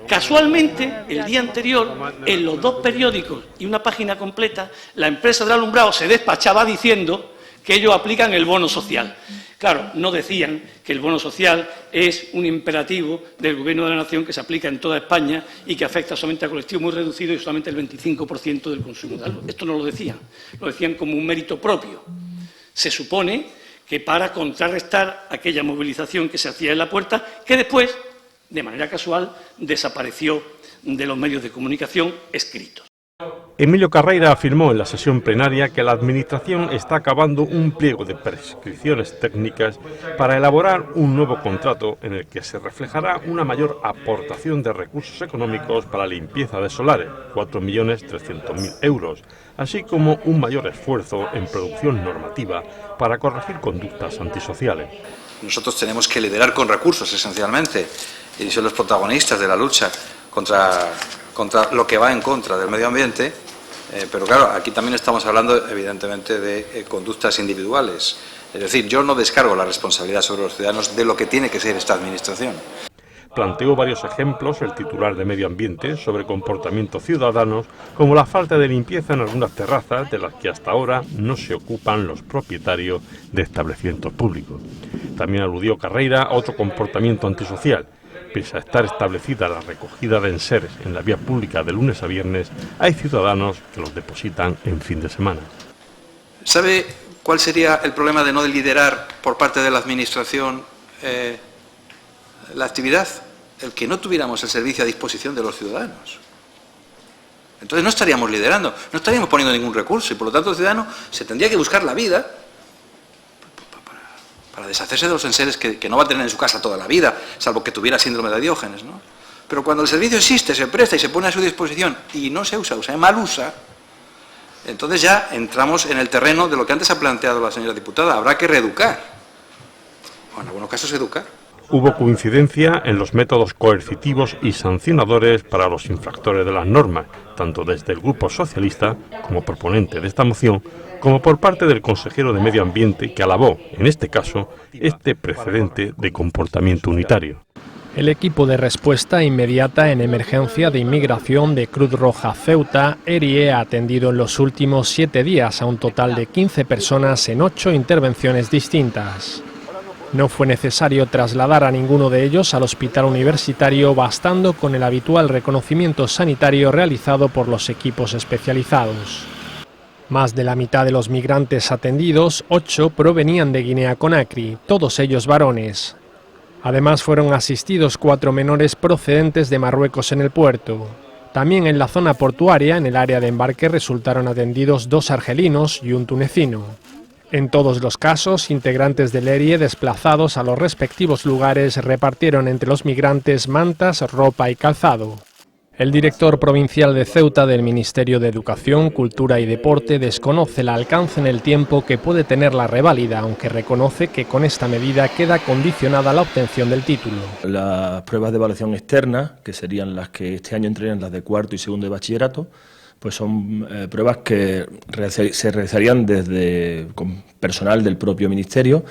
Casualmente, el día anterior, en los dos periódicos y una página completa, la empresa del alumbrado se despachaba diciendo que ellos aplican el bono social. Claro, no decían que el bono social es un imperativo del Gobierno de la Nación que se aplica en toda España y que afecta solamente a colectivos muy reducidos y solamente el 25% del consumo de algo. Esto no lo decían como un mérito propio. Se supone que para contrarrestar aquella movilización que se hacía en la puerta, que después, de manera casual, desapareció de los medios de comunicación escritos. Emilio Carreira afirmó en la sesión plenaria que la Administración está acabando un pliego de prescripciones técnicas para elaborar un nuevo contrato en el que se reflejará una mayor aportación de recursos económicos para la limpieza de solares, 4.300.000 euros, así como un mayor esfuerzo en producción normativa para corregir conductas antisociales. Nosotros tenemos que liderar con recursos, esencialmente, y son los protagonistas de la lucha contra lo que va en contra del medio ambiente, pero claro, aquí también estamos hablando evidentemente de conductas individuales. Es decir, yo no descargo la responsabilidad sobre los ciudadanos de lo que tiene que ser esta administración. Planteó varios ejemplos el titular de Medio Ambiente sobre comportamientos ciudadanos, como la falta de limpieza en algunas terrazas de las que hasta ahora no se ocupan los propietarios de establecimientos públicos. También aludió Carreira a otro comportamiento antisocial. Pese a estar establecida la recogida de enseres en la vía pública de lunes a viernes, hay ciudadanos que los depositan en fin de semana. ¿Sabe cuál sería el problema de no liderar por parte de la Administración la actividad? El que no tuviéramos el servicio a disposición de los ciudadanos. Entonces no estaríamos liderando, no estaríamos poniendo ningún recurso y por lo tanto el ciudadano se tendría que buscar la vida para deshacerse de los enseres que no va a tener en su casa toda la vida, salvo que tuviera síndrome de Diógenes, ¿no? Pero cuando el servicio existe, se presta y se pone a su disposición y no se usa, mal usa, entonces ya entramos en el terreno de lo que antes ha planteado la señora diputada, habrá que reeducar, o en algunos casos educar. Hubo coincidencia en los métodos coercitivos y sancionadores para los infractores de las normas, tanto desde el Grupo Socialista, como proponente de esta moción, como por parte del consejero de Medio Ambiente, que alabó, en este caso, este precedente de comportamiento unitario. El equipo de respuesta inmediata en emergencia de inmigración de Cruz Roja Ceuta, ERIE, ha atendido en los últimos 7 días a un total de 15 personas en 8 intervenciones distintas. No fue necesario trasladar a ninguno de ellos al hospital universitario, bastando con el habitual reconocimiento sanitario realizado por los equipos especializados. Más de la mitad de los migrantes atendidos, 8 provenían de Guinea-Conakry, todos ellos varones. Además fueron asistidos 4 menores procedentes de Marruecos en el puerto. También en la zona portuaria, en el área de embarque, resultaron atendidos 2 argelinos y un tunecino. En todos los casos, integrantes del ERIE desplazados a los respectivos lugares repartieron entre los migrantes mantas, ropa y calzado. El director provincial de Ceuta del Ministerio de Educación, Cultura y Deporte desconoce el alcance en el tiempo que puede tener la reválida, aunque reconoce que con esta medida queda condicionada la obtención del título. Las pruebas de evaluación externa, que serían las que este año entrenan las de cuarto y segundo de bachillerato, pues son pruebas que se realizarían con personal del propio ministerio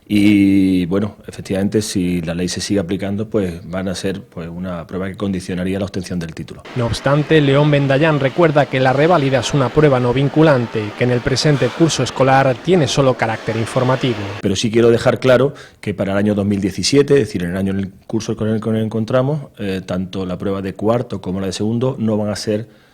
y, bueno, efectivamente, si la ley se sigue aplicando, pues van a ser una prueba que condicionaría la obtención del título. No obstante, León Bendayán recuerda que la reválida es una prueba no vinculante, que en el presente curso escolar tiene solo carácter informativo. Pero sí quiero dejar claro que para el año 2017, es decir, en el año en el curso con el que nos encontramos, tanto la prueba de cuarto como la de segundo no van a ser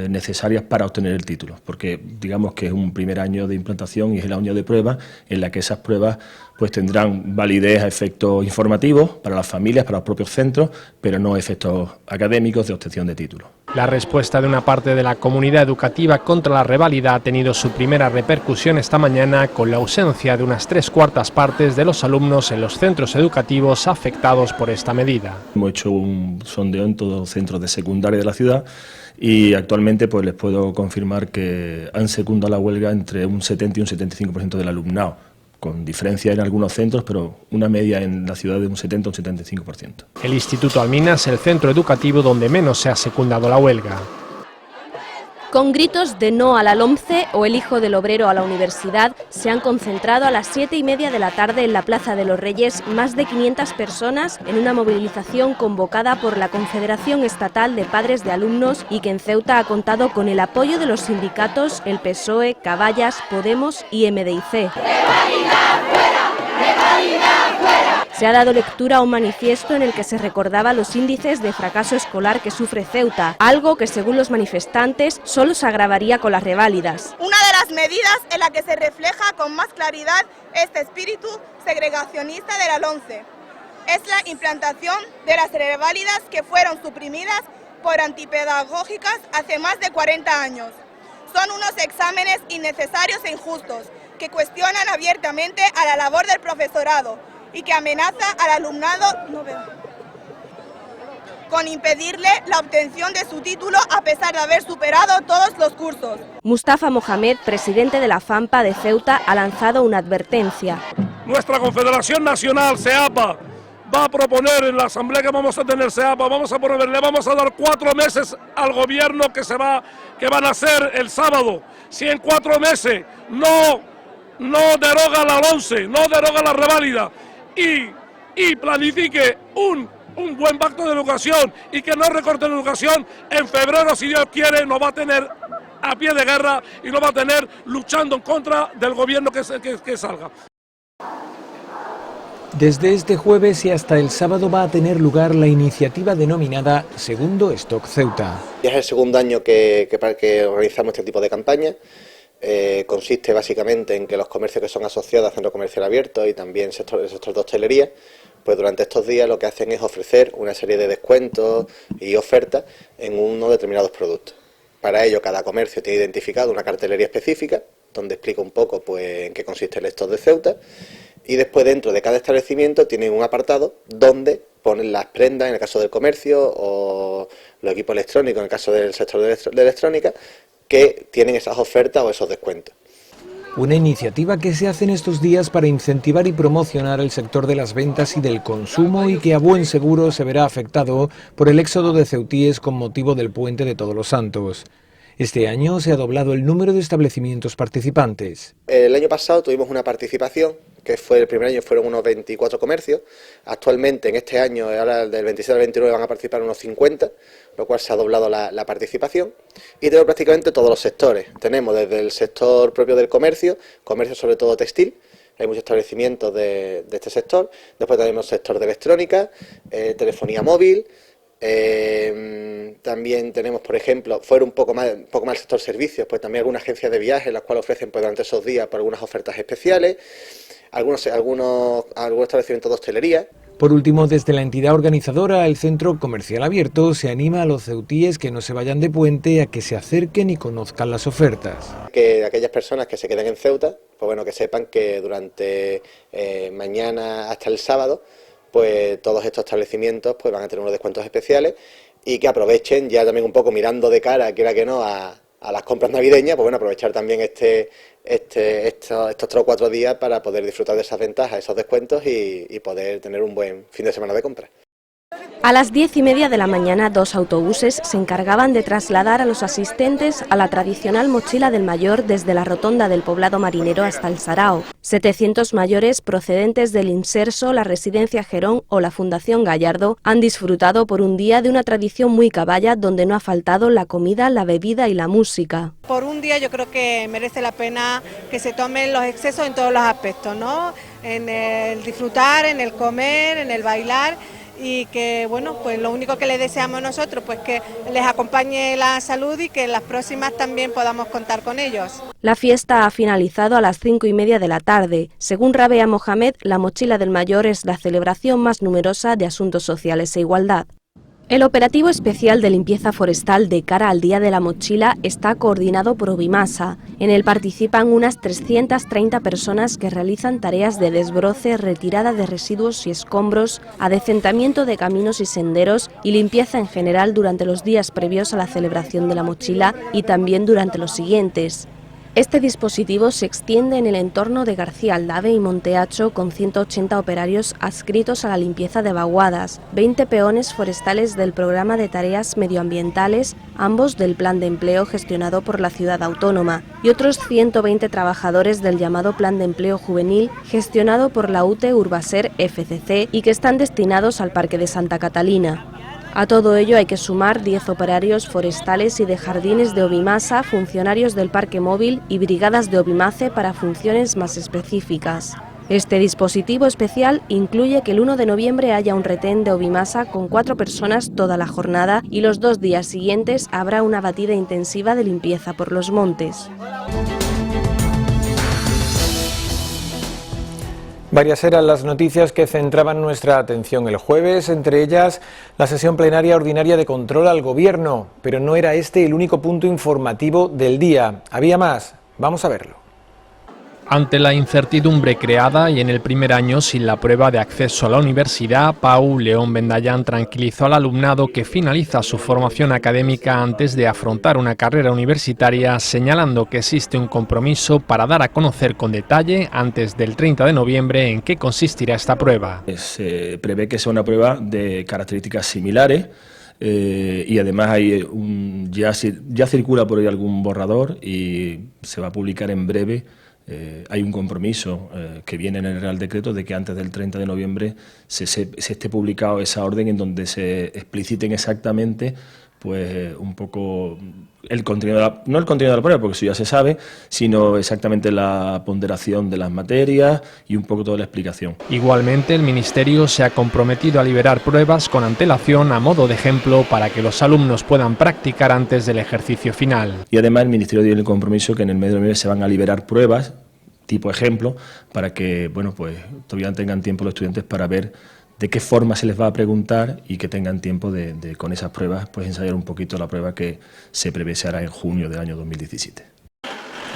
necesarias para obtener el título, porque digamos que es un primer año de implantación y es el año de prueba en la que esas pruebas pues tendrán validez a efectos informativos para las familias, para los propios centros, pero no efectos académicos de obtención de título. La respuesta de una parte de la comunidad educativa contra la reválida ha tenido su primera repercusión esta mañana con la ausencia de unas 3/4 partes de los alumnos en los centros educativos afectados por esta medida. Hemos hecho un sondeo en todos los centros de secundaria de la ciudad y actualmente pues les puedo confirmar que han secundado la huelga entre un 70 y un 75% del alumnado, con diferencia en algunos centros, pero una media en la ciudad de un 70 o un 75%. El Instituto Almina es el centro educativo donde menos se ha secundado la huelga. Con gritos de no a la LOMCE o el hijo del obrero a la universidad, se han concentrado a las 7:30 de la tarde en la Plaza de los Reyes más de 500 personas en una movilización convocada por la Confederación Estatal de Padres de Alumnos y que en Ceuta ha contado con el apoyo de los sindicatos el PSOE, Caballas, Podemos y MDIC. Se ha dado lectura a un manifiesto en el que se recordaba los índices de fracaso escolar que sufre Ceuta, algo que según los manifestantes solo se agravaría con las reválidas. Una de las medidas en la que se refleja con más claridad este espíritu segregacionista de la LOMCE es la implantación de las reválidas que fueron suprimidas por antipedagógicas hace más de 40 años. Son unos exámenes innecesarios e injustos que cuestionan abiertamente a la labor del profesorado y que amenaza al alumnado con impedirle la obtención de su título a pesar de haber superado todos los cursos. Mustafa Mohamed, presidente de la FAMPA de Ceuta, ha lanzado una advertencia. Nuestra Confederación Nacional, CEAPA, va a proponer en la asamblea que vamos a tener CEAPA, le vamos a dar 4 meses al gobierno que van a hacer el sábado. Si en 4 meses no deroga la LOMCE, no deroga la reválida y planifique un buen pacto de educación y que no recorte la educación, en febrero, si Dios quiere, nos va a tener a pie de guerra y nos va a tener luchando en contra del gobierno que salga. Desde este jueves y hasta el sábado va a tener lugar la iniciativa denominada Segundo Stock Ceuta. Ya es el segundo año que organizamos este tipo de campaña. Consiste básicamente en que los comercios que son asociados a centros comerciales abiertos y también el sector de hostelería, pues durante estos días lo que hacen es ofrecer una serie de descuentos y ofertas en unos determinados productos. Para ello cada comercio tiene identificado una cartelería específica donde explica un poco pues en qué consiste el stock de Ceuta y después dentro de cada establecimiento tienen un apartado donde ponen las prendas en el caso del comercio o los equipos electrónicos en el caso del sector de electrónica que tienen esas ofertas o esos descuentos. Una iniciativa que se hace en estos días para incentivar y promocionar el sector de las ventas y del consumo y que a buen seguro se verá afectado por el éxodo de ceutíes con motivo del Puente de Todos los Santos. Este año se ha doblado el número de establecimientos participantes. El año pasado tuvimos una participación, que fue el primer año fueron unos 24 comercios. Actualmente en este año, ahora del 26 al 29 van a participar unos 50, lo cual se ha doblado la participación. Y tenemos prácticamente todos los sectores. Tenemos desde el sector propio del comercio sobre todo textil. Hay muchos establecimientos de este sector. Después tenemos sector de electrónica, telefonía móvil. También tenemos, por ejemplo, fuera un poco más el sector servicios, pues también algunas agencias de viajes, las cuales ofrecen pues, durante esos días por algunas ofertas especiales, algunos establecimientos de hostelería. Por último, desde la entidad organizadora, el Centro Comercial Abierto se anima a los ceutíes que no se vayan de puente a que se acerquen y conozcan las ofertas. Que aquellas personas que se queden en Ceuta, pues bueno, que sepan que durante mañana hasta el sábado, pues todos estos establecimientos pues van a tener unos descuentos especiales y que aprovechen ya también un poco mirando de cara, quiera que no, a las compras navideñas, pues bueno, aprovechar también estos 3 o 4 días para poder disfrutar de esas ventajas, esos descuentos y poder tener un buen fin de semana de compra. A las 10:30 de la mañana, 2 autobuses se encargaban de trasladar a los asistentes a la tradicional Mochila del Mayor desde la rotonda del Poblado Marinero hasta el Sarao. 700 mayores procedentes del Inserso, la Residencia Gerón o la Fundación Gallardo han disfrutado por un día de una tradición muy caballa donde no ha faltado la comida, la bebida y la música. Por un día yo creo que merece la pena que se tomen los excesos en todos los aspectos, ¿no? En el disfrutar, en el comer, en el bailar. y que, bueno, pues lo único que les deseamos nosotros, pues que les acompañe la salud y que en las próximas también podamos contar con ellos. La fiesta ha finalizado a las 5:30 de la tarde. Según Rabea Mohamed, la Mochila del Mayor es la celebración más numerosa de asuntos sociales e igualdad. El operativo especial de limpieza forestal de cara al Día de la Mochila está coordinado por Obimasa. En él participan unas 330 personas que realizan tareas de desbroce, retirada de residuos y escombros, adecentamiento de caminos y senderos y limpieza en general durante los días previos a la celebración de la Mochila y también durante los siguientes. Este dispositivo se extiende en el entorno de García Aldave y Monteacho con 180 operarios adscritos a la limpieza de vaguadas, 20 peones forestales del programa de tareas medioambientales, ambos del plan de empleo gestionado por la ciudad autónoma, y otros 120 trabajadores del llamado plan de empleo juvenil gestionado por la UTE Urbaser FCC y que están destinados al Parque de Santa Catalina. A todo ello hay que sumar 10 operarios forestales y de jardines de Obimasa, funcionarios del parque móvil y brigadas de Obimace para funciones más específicas. Este dispositivo especial incluye que el 1 de noviembre haya un retén de Obimasa con 4 personas toda la jornada y los 2 días siguientes habrá una batida intensiva de limpieza por los montes. Varias eran las noticias que centraban nuestra atención el jueves, entre ellas la sesión plenaria ordinaria de control al Gobierno, pero no era este el único punto informativo del día. Había más, vamos a verlo. Ante la incertidumbre creada y en el primer año sin la prueba de acceso a la universidad, Pau León Bendayán tranquilizó al alumnado que finaliza su formación académica antes de afrontar una carrera universitaria, señalando que existe un compromiso para dar a conocer con detalle antes del 30 de noviembre en qué consistirá esta prueba. Se prevé que sea una prueba de características similares. Y además hay ya circula por ahí algún borrador y se va a publicar en breve. Hay un compromiso que viene en el Real Decreto de que antes del 30 de noviembre se esté publicado esa orden en donde se expliciten exactamente pues un poco el contenido, no el contenido de la prueba, porque eso ya se sabe, sino exactamente la ponderación de las materias y un poco toda la explicación. Igualmente, el Ministerio se ha comprometido a liberar pruebas con antelación a modo de ejemplo para que los alumnos puedan practicar antes del ejercicio final. Y además el Ministerio tiene el compromiso que en el mes de noviembre se van a liberar pruebas, tipo ejemplo, para que bueno pues todavía tengan tiempo los estudiantes para ver de qué forma se les va a preguntar y que tengan tiempo de con esas pruebas pues ensayar un poquito la prueba que se prevé se hará en junio del año 2017.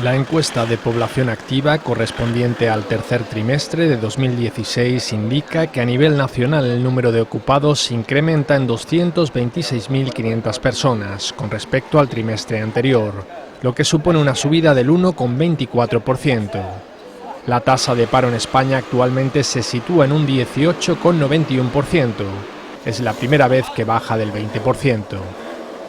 La encuesta de población activa correspondiente al tercer trimestre de 2016 indica que a nivel nacional el número de ocupados se incrementa en 226.500 personas con respecto al trimestre anterior, lo que supone una subida del 1,24%. La tasa de paro en España actualmente se sitúa en un 18,91%. Es la primera vez que baja del 20%.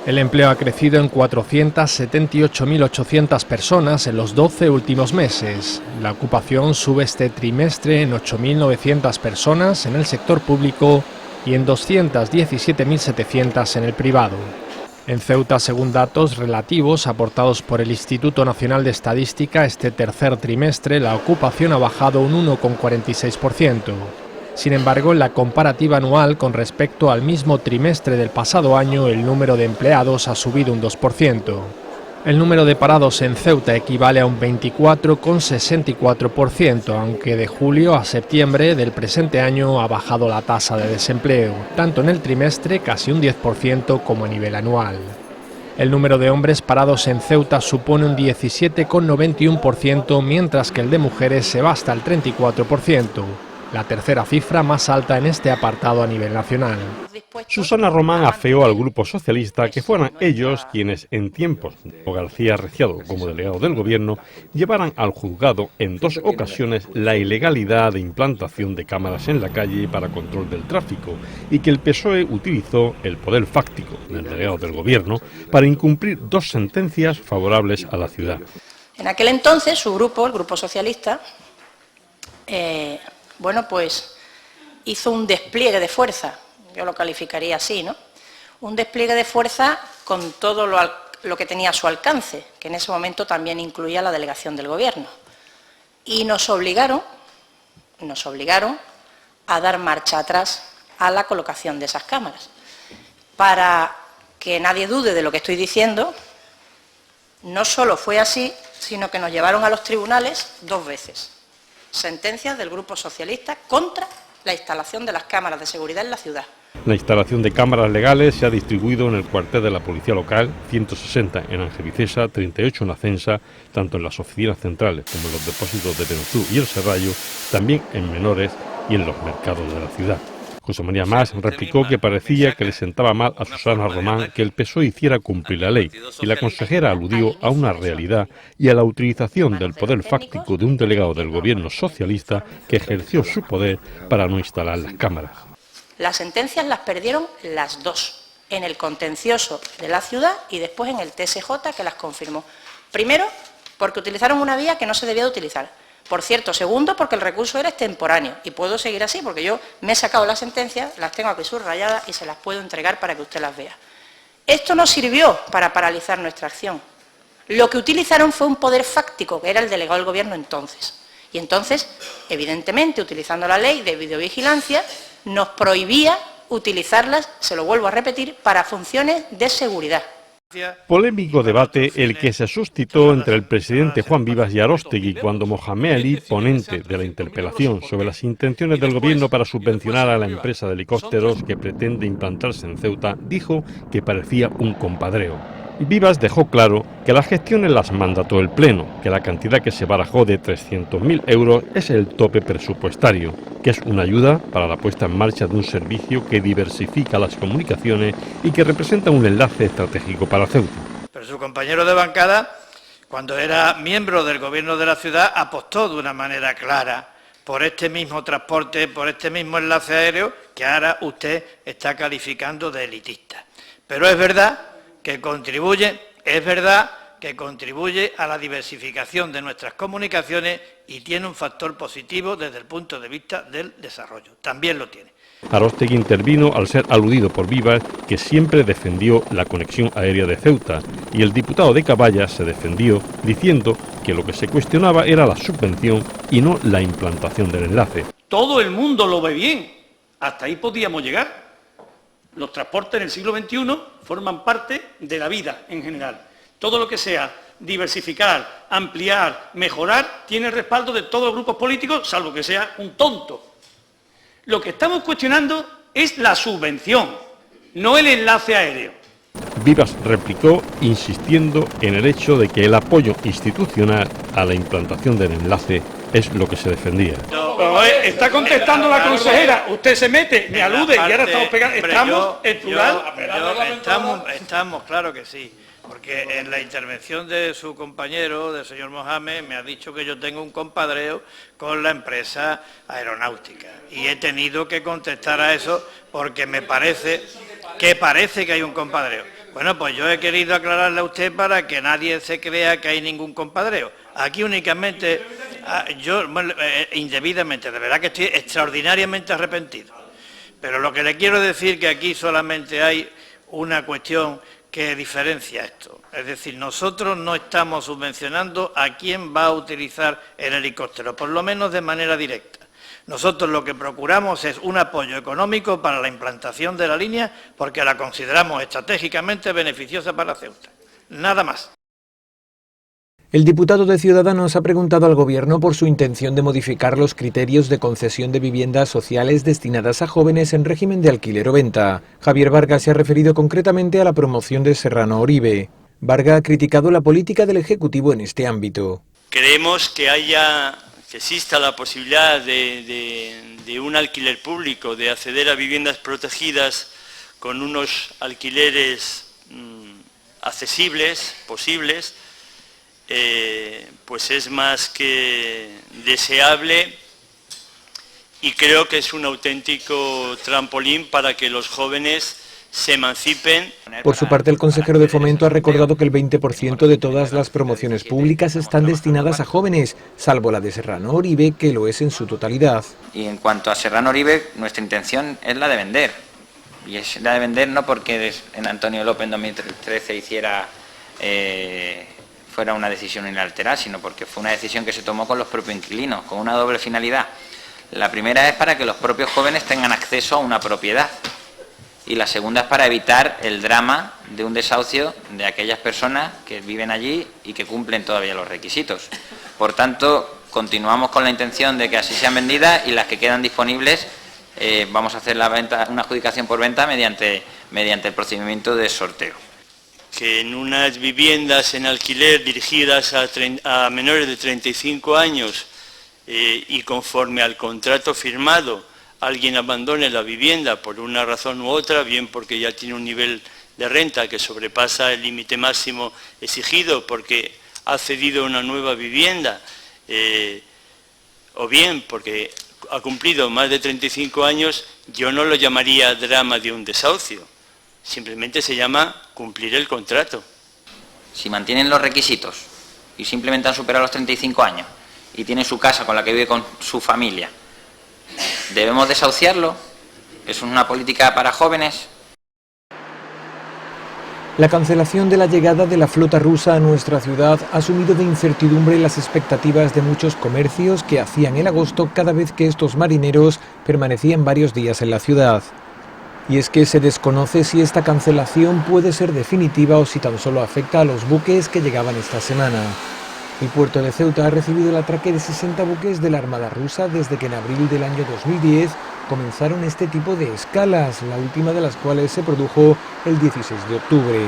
El empleo ha crecido en 478.800 personas en los 12 últimos meses. La ocupación sube este trimestre en 8.900 personas en el sector público y en 217.700 en el privado. En Ceuta, según datos relativos aportados por el Instituto Nacional de Estadística, este tercer trimestre la ocupación ha bajado un 1,46%. Sin embargo, en la comparativa anual con respecto al mismo trimestre del pasado año, el número de empleados ha subido un 2%. El número de parados en Ceuta equivale a un 24,64%, aunque de julio a septiembre del presente año ha bajado la tasa de desempleo, tanto en el trimestre, casi un 10%, como a nivel anual. El número de hombres parados en Ceuta supone un 17,91%, mientras que el de mujeres se va hasta el 34%, la tercera cifra más alta en este apartado a nivel nacional. Susana Román afeó al Grupo Socialista que fueran ellos quienes, en tiempos de García Reciado como delegado del Gobierno, llevaran al juzgado en 2 ocasiones la ilegalidad de implantación de cámaras en la calle para control del tráfico y que el PSOE utilizó el poder fáctico del delegado del Gobierno para incumplir 2 sentencias favorables a la ciudad. En aquel entonces su grupo, el Grupo Socialista, pues hizo un despliegue de fuerza, yo lo calificaría así, ¿no? Un despliegue de fuerza con todo lo que tenía a su alcance, que en ese momento también incluía la delegación del Gobierno. Y nos obligaron a dar marcha atrás a la colocación de esas cámaras. Para que nadie dude de lo que estoy diciendo, no solo fue así, sino que nos llevaron a los tribunales 2 veces. Sentencias del Grupo Socialista contra la instalación de las cámaras de seguridad en la ciudad. La instalación de cámaras legales se ha distribuido en el cuartel de la Policía Local, 160 en Angelvicesa, 38 en Acensa, tanto en las oficinas centrales como en los depósitos de Benozú y El Serrallo, también en menores y en los mercados de la ciudad. José María Mas replicó que parecía que le sentaba mal a Susana Román que el PSOE hiciera cumplir la ley, y la consejera aludió a una realidad y a la utilización del poder fáctico de un delegado del gobierno socialista que ejerció su poder para no instalar las cámaras. Las sentencias las perdieron las 2, en el contencioso de la ciudad y después en el TSJ, que las confirmó. Primero, porque utilizaron una vía que no se debía de utilizar. Por cierto, segundo, porque el recurso era extemporáneo, y puedo seguir así, porque yo me he sacado las sentencias, las tengo aquí subrayadas y se las puedo entregar para que usted las vea. Esto no sirvió para paralizar nuestra acción. Lo que utilizaron fue un poder fáctico, que era el delegado del gobierno entonces. Y entonces, evidentemente, utilizando la ley de videovigilancia, nos prohibía utilizarlas, se lo vuelvo a repetir, para funciones de seguridad. Polémico debate el que se suscitó entre el presidente Juan Vivas y Aróstegui cuando Mohamed Ali, ponente de la interpelación sobre las intenciones del gobierno para subvencionar a la empresa de helicópteros que pretende implantarse en Ceuta, dijo que parecía un compadreo. Vivas dejó claro que las gestiones las mandató el Pleno, que la cantidad que se barajó de 300.000 euros es el tope presupuestario, que es una ayuda para la puesta en marcha de un servicio que diversifica las comunicaciones y que representa un enlace estratégico para Ceuta. Pero su compañero de bancada, cuando era miembro del gobierno de la ciudad, apostó de una manera clara por este mismo transporte, por este mismo enlace aéreo que ahora usted está calificando de elitista. Pero es verdad que contribuye a la diversificación de nuestras comunicaciones y tiene un factor positivo desde el punto de vista del desarrollo. También lo tiene. Aróstegui intervino al ser aludido por Vivas, que siempre defendió la conexión aérea de Ceuta, y el diputado de Caballas se defendió diciendo que lo que se cuestionaba era la subvención y no la implantación del enlace. Todo el mundo lo ve bien, hasta ahí podíamos llegar. Los transportes en el siglo XXI forman parte de la vida en general. Todo lo que sea diversificar, ampliar, mejorar, tiene el respaldo de todos los grupos políticos, salvo que sea un tonto. Lo que estamos cuestionando es la subvención, no el enlace aéreo. Vivas replicó insistiendo en el hecho de que el apoyo institucional a la implantación del enlace es lo que se defendía. Está contestando la consejera, usted se mete, me alude y ahora estamos pegando. ¿Estamos en plural? Estamos, claro que sí, porque en la intervención de su compañero, del señor Mohamed, me ha dicho que yo tengo un compadreo con la empresa aeronáutica y he tenido que contestar a eso porque me parece que hay un compadreo. Bueno, pues yo he querido aclararle a usted para que nadie se crea que hay ningún compadreo. Aquí únicamente, indebidamente, de verdad que estoy extraordinariamente arrepentido. Pero lo que le quiero decir que aquí solamente hay una cuestión que diferencia esto. Es decir, nosotros no estamos subvencionando a quién va a utilizar el helicóptero, por lo menos de manera directa. Nosotros lo que procuramos es un apoyo económico para la implantación de la línea porque la consideramos estratégicamente beneficiosa para Ceuta. Nada más. El diputado de Ciudadanos ha preguntado al Gobierno por su intención de modificar los criterios de concesión de viviendas sociales destinadas a jóvenes en régimen de alquiler o venta. Javier Vargas se ha referido concretamente a la promoción de Serrano Oribe. Vargas ha criticado la política del Ejecutivo en este ámbito. Creemos que exista la posibilidad de un alquiler público, de acceder a viviendas protegidas con unos alquileres accesibles, posibles, pues es más que deseable y creo que es un auténtico trampolín para que los jóvenes se emancipen. Por su parte, el consejero de Fomento ha recordado que el 20% de todas las promociones públicas están destinadas a jóvenes, salvo la de Serrano Oribe, que lo es en su totalidad. Y en cuanto a Serrano Oribe, nuestra intención es la de vender. Y es la de vender no porque en Antonio López en 2013 fuera una decisión unilateral, sino porque fue una decisión que se tomó con los propios inquilinos, con una doble finalidad. La primera es para que los propios jóvenes tengan acceso acceso a una propiedad. Y la segunda es para evitar el drama de un desahucio de aquellas personas que viven allí y que cumplen todavía los requisitos. Por tanto, continuamos con la intención de que así sean vendidas, y las que quedan disponibles vamos a hacer la venta, una adjudicación por venta mediante el procedimiento de sorteo. Que en unas viviendas en alquiler dirigidas a menores de 35 años y conforme al contrato firmado, alguien abandone la vivienda por una razón u otra, bien porque ya tiene un nivel de renta que sobrepasa el límite máximo exigido porque ha cedido una nueva vivienda, o bien porque ha cumplido más de 35 años, yo no lo llamaría drama de un desahucio, simplemente se llama cumplir el contrato. Si mantienen los requisitos y simplemente han superado los 35 años y tienen su casa con la que vive con su familia, ¿debemos desahuciarlo? ¿Es una política para jóvenes? La cancelación de la llegada de la flota rusa a nuestra ciudad ha sumido de incertidumbre las expectativas de muchos comercios que hacían el agosto cada vez que estos marineros permanecían varios días en la ciudad. Y es que se desconoce si esta cancelación puede ser definitiva o si tan solo afecta a los buques que llegaban esta semana. El puerto de Ceuta ha recibido el atraque de 60 buques de la Armada rusa desde que en abril del año 2010 comenzaron este tipo de escalas, la última de las cuales se produjo el 16 de octubre.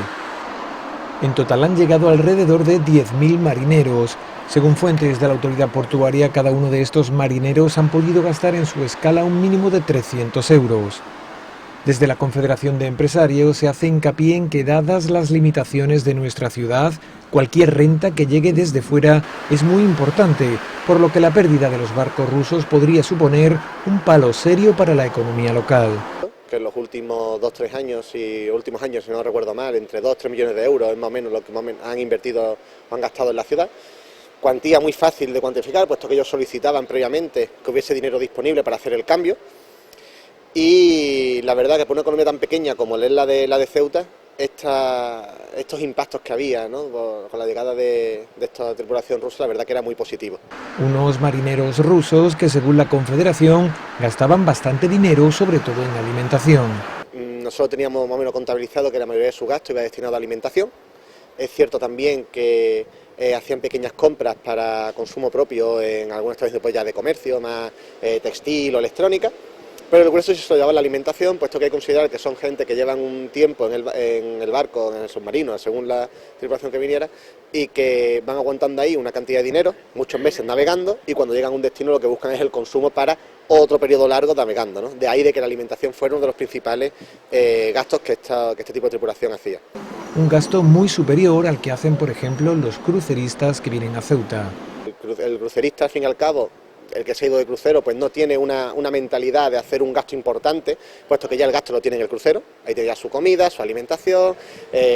En total han llegado alrededor de 10.000 marineros. Según fuentes de la autoridad portuaria, cada uno de estos marineros han podido gastar en su escala un mínimo de 300 euros. Desde la Confederación de Empresarios se hace hincapié en que, dadas las limitaciones de nuestra ciudad, cualquier renta que llegue desde fuera es muy importante, por lo que la pérdida de los barcos rusos podría suponer un palo serio para la economía local. Que en los últimos 2-3 años, si no recuerdo mal, entre 2-3 millones de euros es más o menos lo que han invertido o han gastado en la ciudad. Cuantía muy fácil de cuantificar, puesto que ellos solicitaban previamente que hubiese dinero disponible para hacer el cambio. Y la verdad que por una economía tan pequeña como es la de Ceuta, estos impactos que había, ¿no?, con la llegada de esta tripulación rusa, la verdad que era muy positivo. Unos marineros rusos que, según la Confederación, gastaban bastante dinero, sobre todo en alimentación. Nosotros teníamos más o menos contabilizado que la mayoría de su gasto iba destinado a alimentación. Es cierto también que hacían pequeñas compras para consumo propio en algunas establecimientos pues, ya de comercio, más textil o electrónica. Pero el grueso sí se lo llevaba la alimentación, puesto que hay que considerar que son gente que llevan un tiempo en el barco, en el submarino, según la tripulación que viniera, y que van aguantando ahí una cantidad de dinero, muchos meses navegando, y cuando llegan a un destino lo que buscan es el consumo para otro periodo largo navegando, ¿no? De ahí de que la alimentación fuera uno de los principales gastos que este tipo de tripulación hacía. Un gasto muy superior al que hacen, por ejemplo, los cruceristas que vienen a Ceuta. El crucerista, al fin y al cabo, el que se ha ido de crucero, pues no tiene una mentalidad de hacer un gasto importante, puesto que ya el gasto lo tiene en el crucero, ahí tiene ya su comida, su alimentación,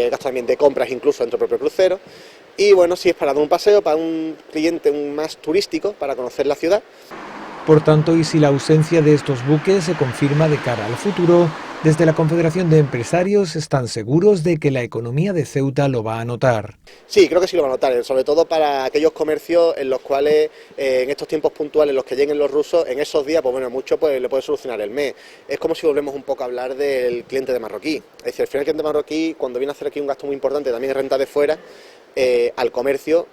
gasto también de compras incluso dentro del propio crucero, y bueno, si es para dar un paseo, para un cliente más turístico, para conocer la ciudad. Por tanto, y si la ausencia de estos buques se confirma de cara al futuro, desde la Confederación de Empresarios están seguros de que la economía de Ceuta lo va a notar. Sí, creo que sí lo va a notar, sobre todo para aquellos comercios en los cuales en estos tiempos puntuales en los que lleguen los rusos, en esos días, pues bueno, mucho pues le puede solucionar el mes. Es como si volvemos un poco a hablar del cliente de marroquí. Es decir, al final el cliente marroquí, cuando viene a hacer aquí un gasto muy importante, también renta de fuera, al comercio,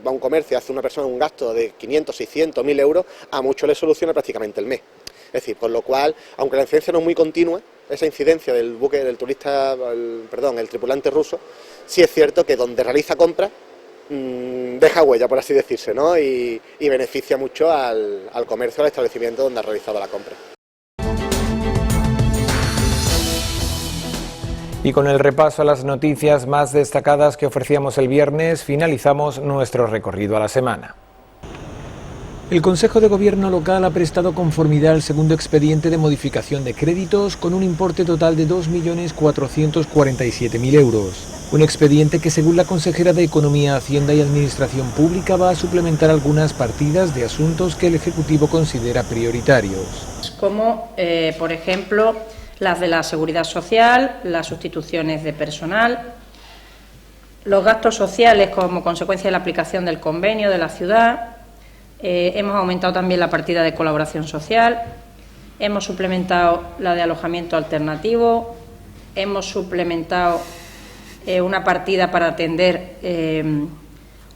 va a un comercio, hace una persona un gasto de 500, 600, 1000 euros, a mucho le soluciona prácticamente el mes. Es decir, por lo cual, aunque la incidencia no es muy continua, esa incidencia del buque, del el tripulante ruso, sí es cierto que donde realiza compras deja huella, por así decirse, ¿no? Y beneficia mucho al comercio, al establecimiento donde ha realizado la compra. Y con el repaso a las noticias más destacadas que ofrecíamos el viernes, finalizamos nuestro recorrido a la semana. El Consejo de Gobierno local ha prestado conformidad al segundo expediente de modificación de créditos con un importe total de 2.447.000 euros. Un expediente que, según la consejera de Economía, Hacienda y Administración Pública, va a suplementar algunas partidas de asuntos que el Ejecutivo considera prioritarios. Como, por ejemplo, las de la Seguridad Social, las sustituciones de personal, los gastos sociales como consecuencia de la aplicación del convenio de la ciudad. Hemos aumentado también la partida de colaboración social hemos suplementado la de alojamiento alternativo, hemos suplementado una partida para atender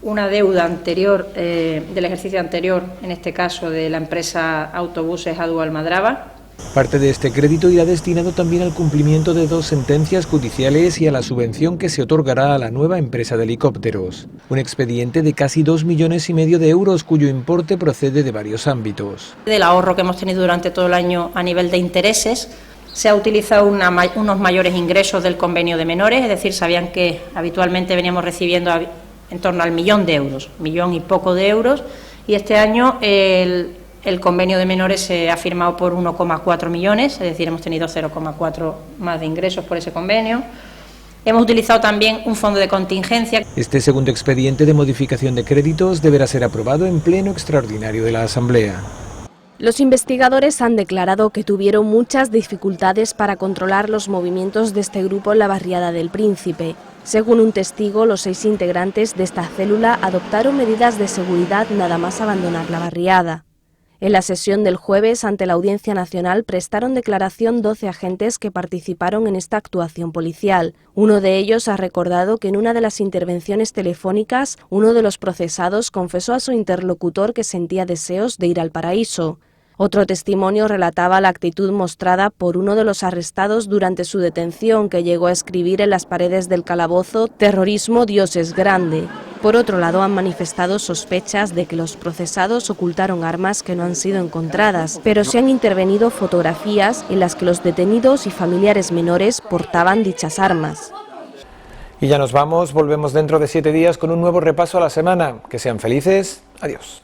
una deuda anterior, del ejercicio anterior, en este caso de la empresa Autobuses ADU Almadraba. Parte de este crédito irá destinado también al cumplimiento de 2 sentencias judiciales y a la subvención que se otorgará a la nueva empresa de helicópteros. Un expediente de casi 2,5 millones de euros cuyo importe procede de varios ámbitos. Del ahorro que hemos tenido durante todo el año a nivel de intereses, se ha utilizado unos mayores ingresos del convenio de menores, es decir, sabían que habitualmente veníamos recibiendo en torno al 1.000.000 de euros, 1.000.000 y poco de euros, y este año el convenio de menores se ha firmado por 1,4 millones, es decir, hemos tenido 0,4 más de ingresos por ese convenio. Hemos utilizado también un fondo de contingencia. Este segundo expediente de modificación de créditos deberá ser aprobado en pleno extraordinario de la Asamblea. Los investigadores han declarado que tuvieron muchas dificultades para controlar los movimientos de este grupo en la barriada del Príncipe. Según un testigo, los 6 integrantes de esta célula adoptaron medidas de seguridad nada más abandonar la barriada. En la sesión del jueves ante la Audiencia Nacional prestaron declaración 12 agentes que participaron en esta actuación policial. Uno de ellos ha recordado que en una de las intervenciones telefónicas, uno de los procesados confesó a su interlocutor que sentía deseos de ir al paraíso. Otro testimonio relataba la actitud mostrada por uno de los arrestados durante su detención, que llegó a escribir en las paredes del calabozo: «Terrorismo, Dios es grande». Por otro lado, han manifestado sospechas de que los procesados ocultaron armas que no han sido encontradas, pero se han intervenido fotografías en las que los detenidos y familiares menores portaban dichas armas. Y ya nos vamos, volvemos dentro de 7 días con un nuevo repaso a la semana. Que sean felices, adiós.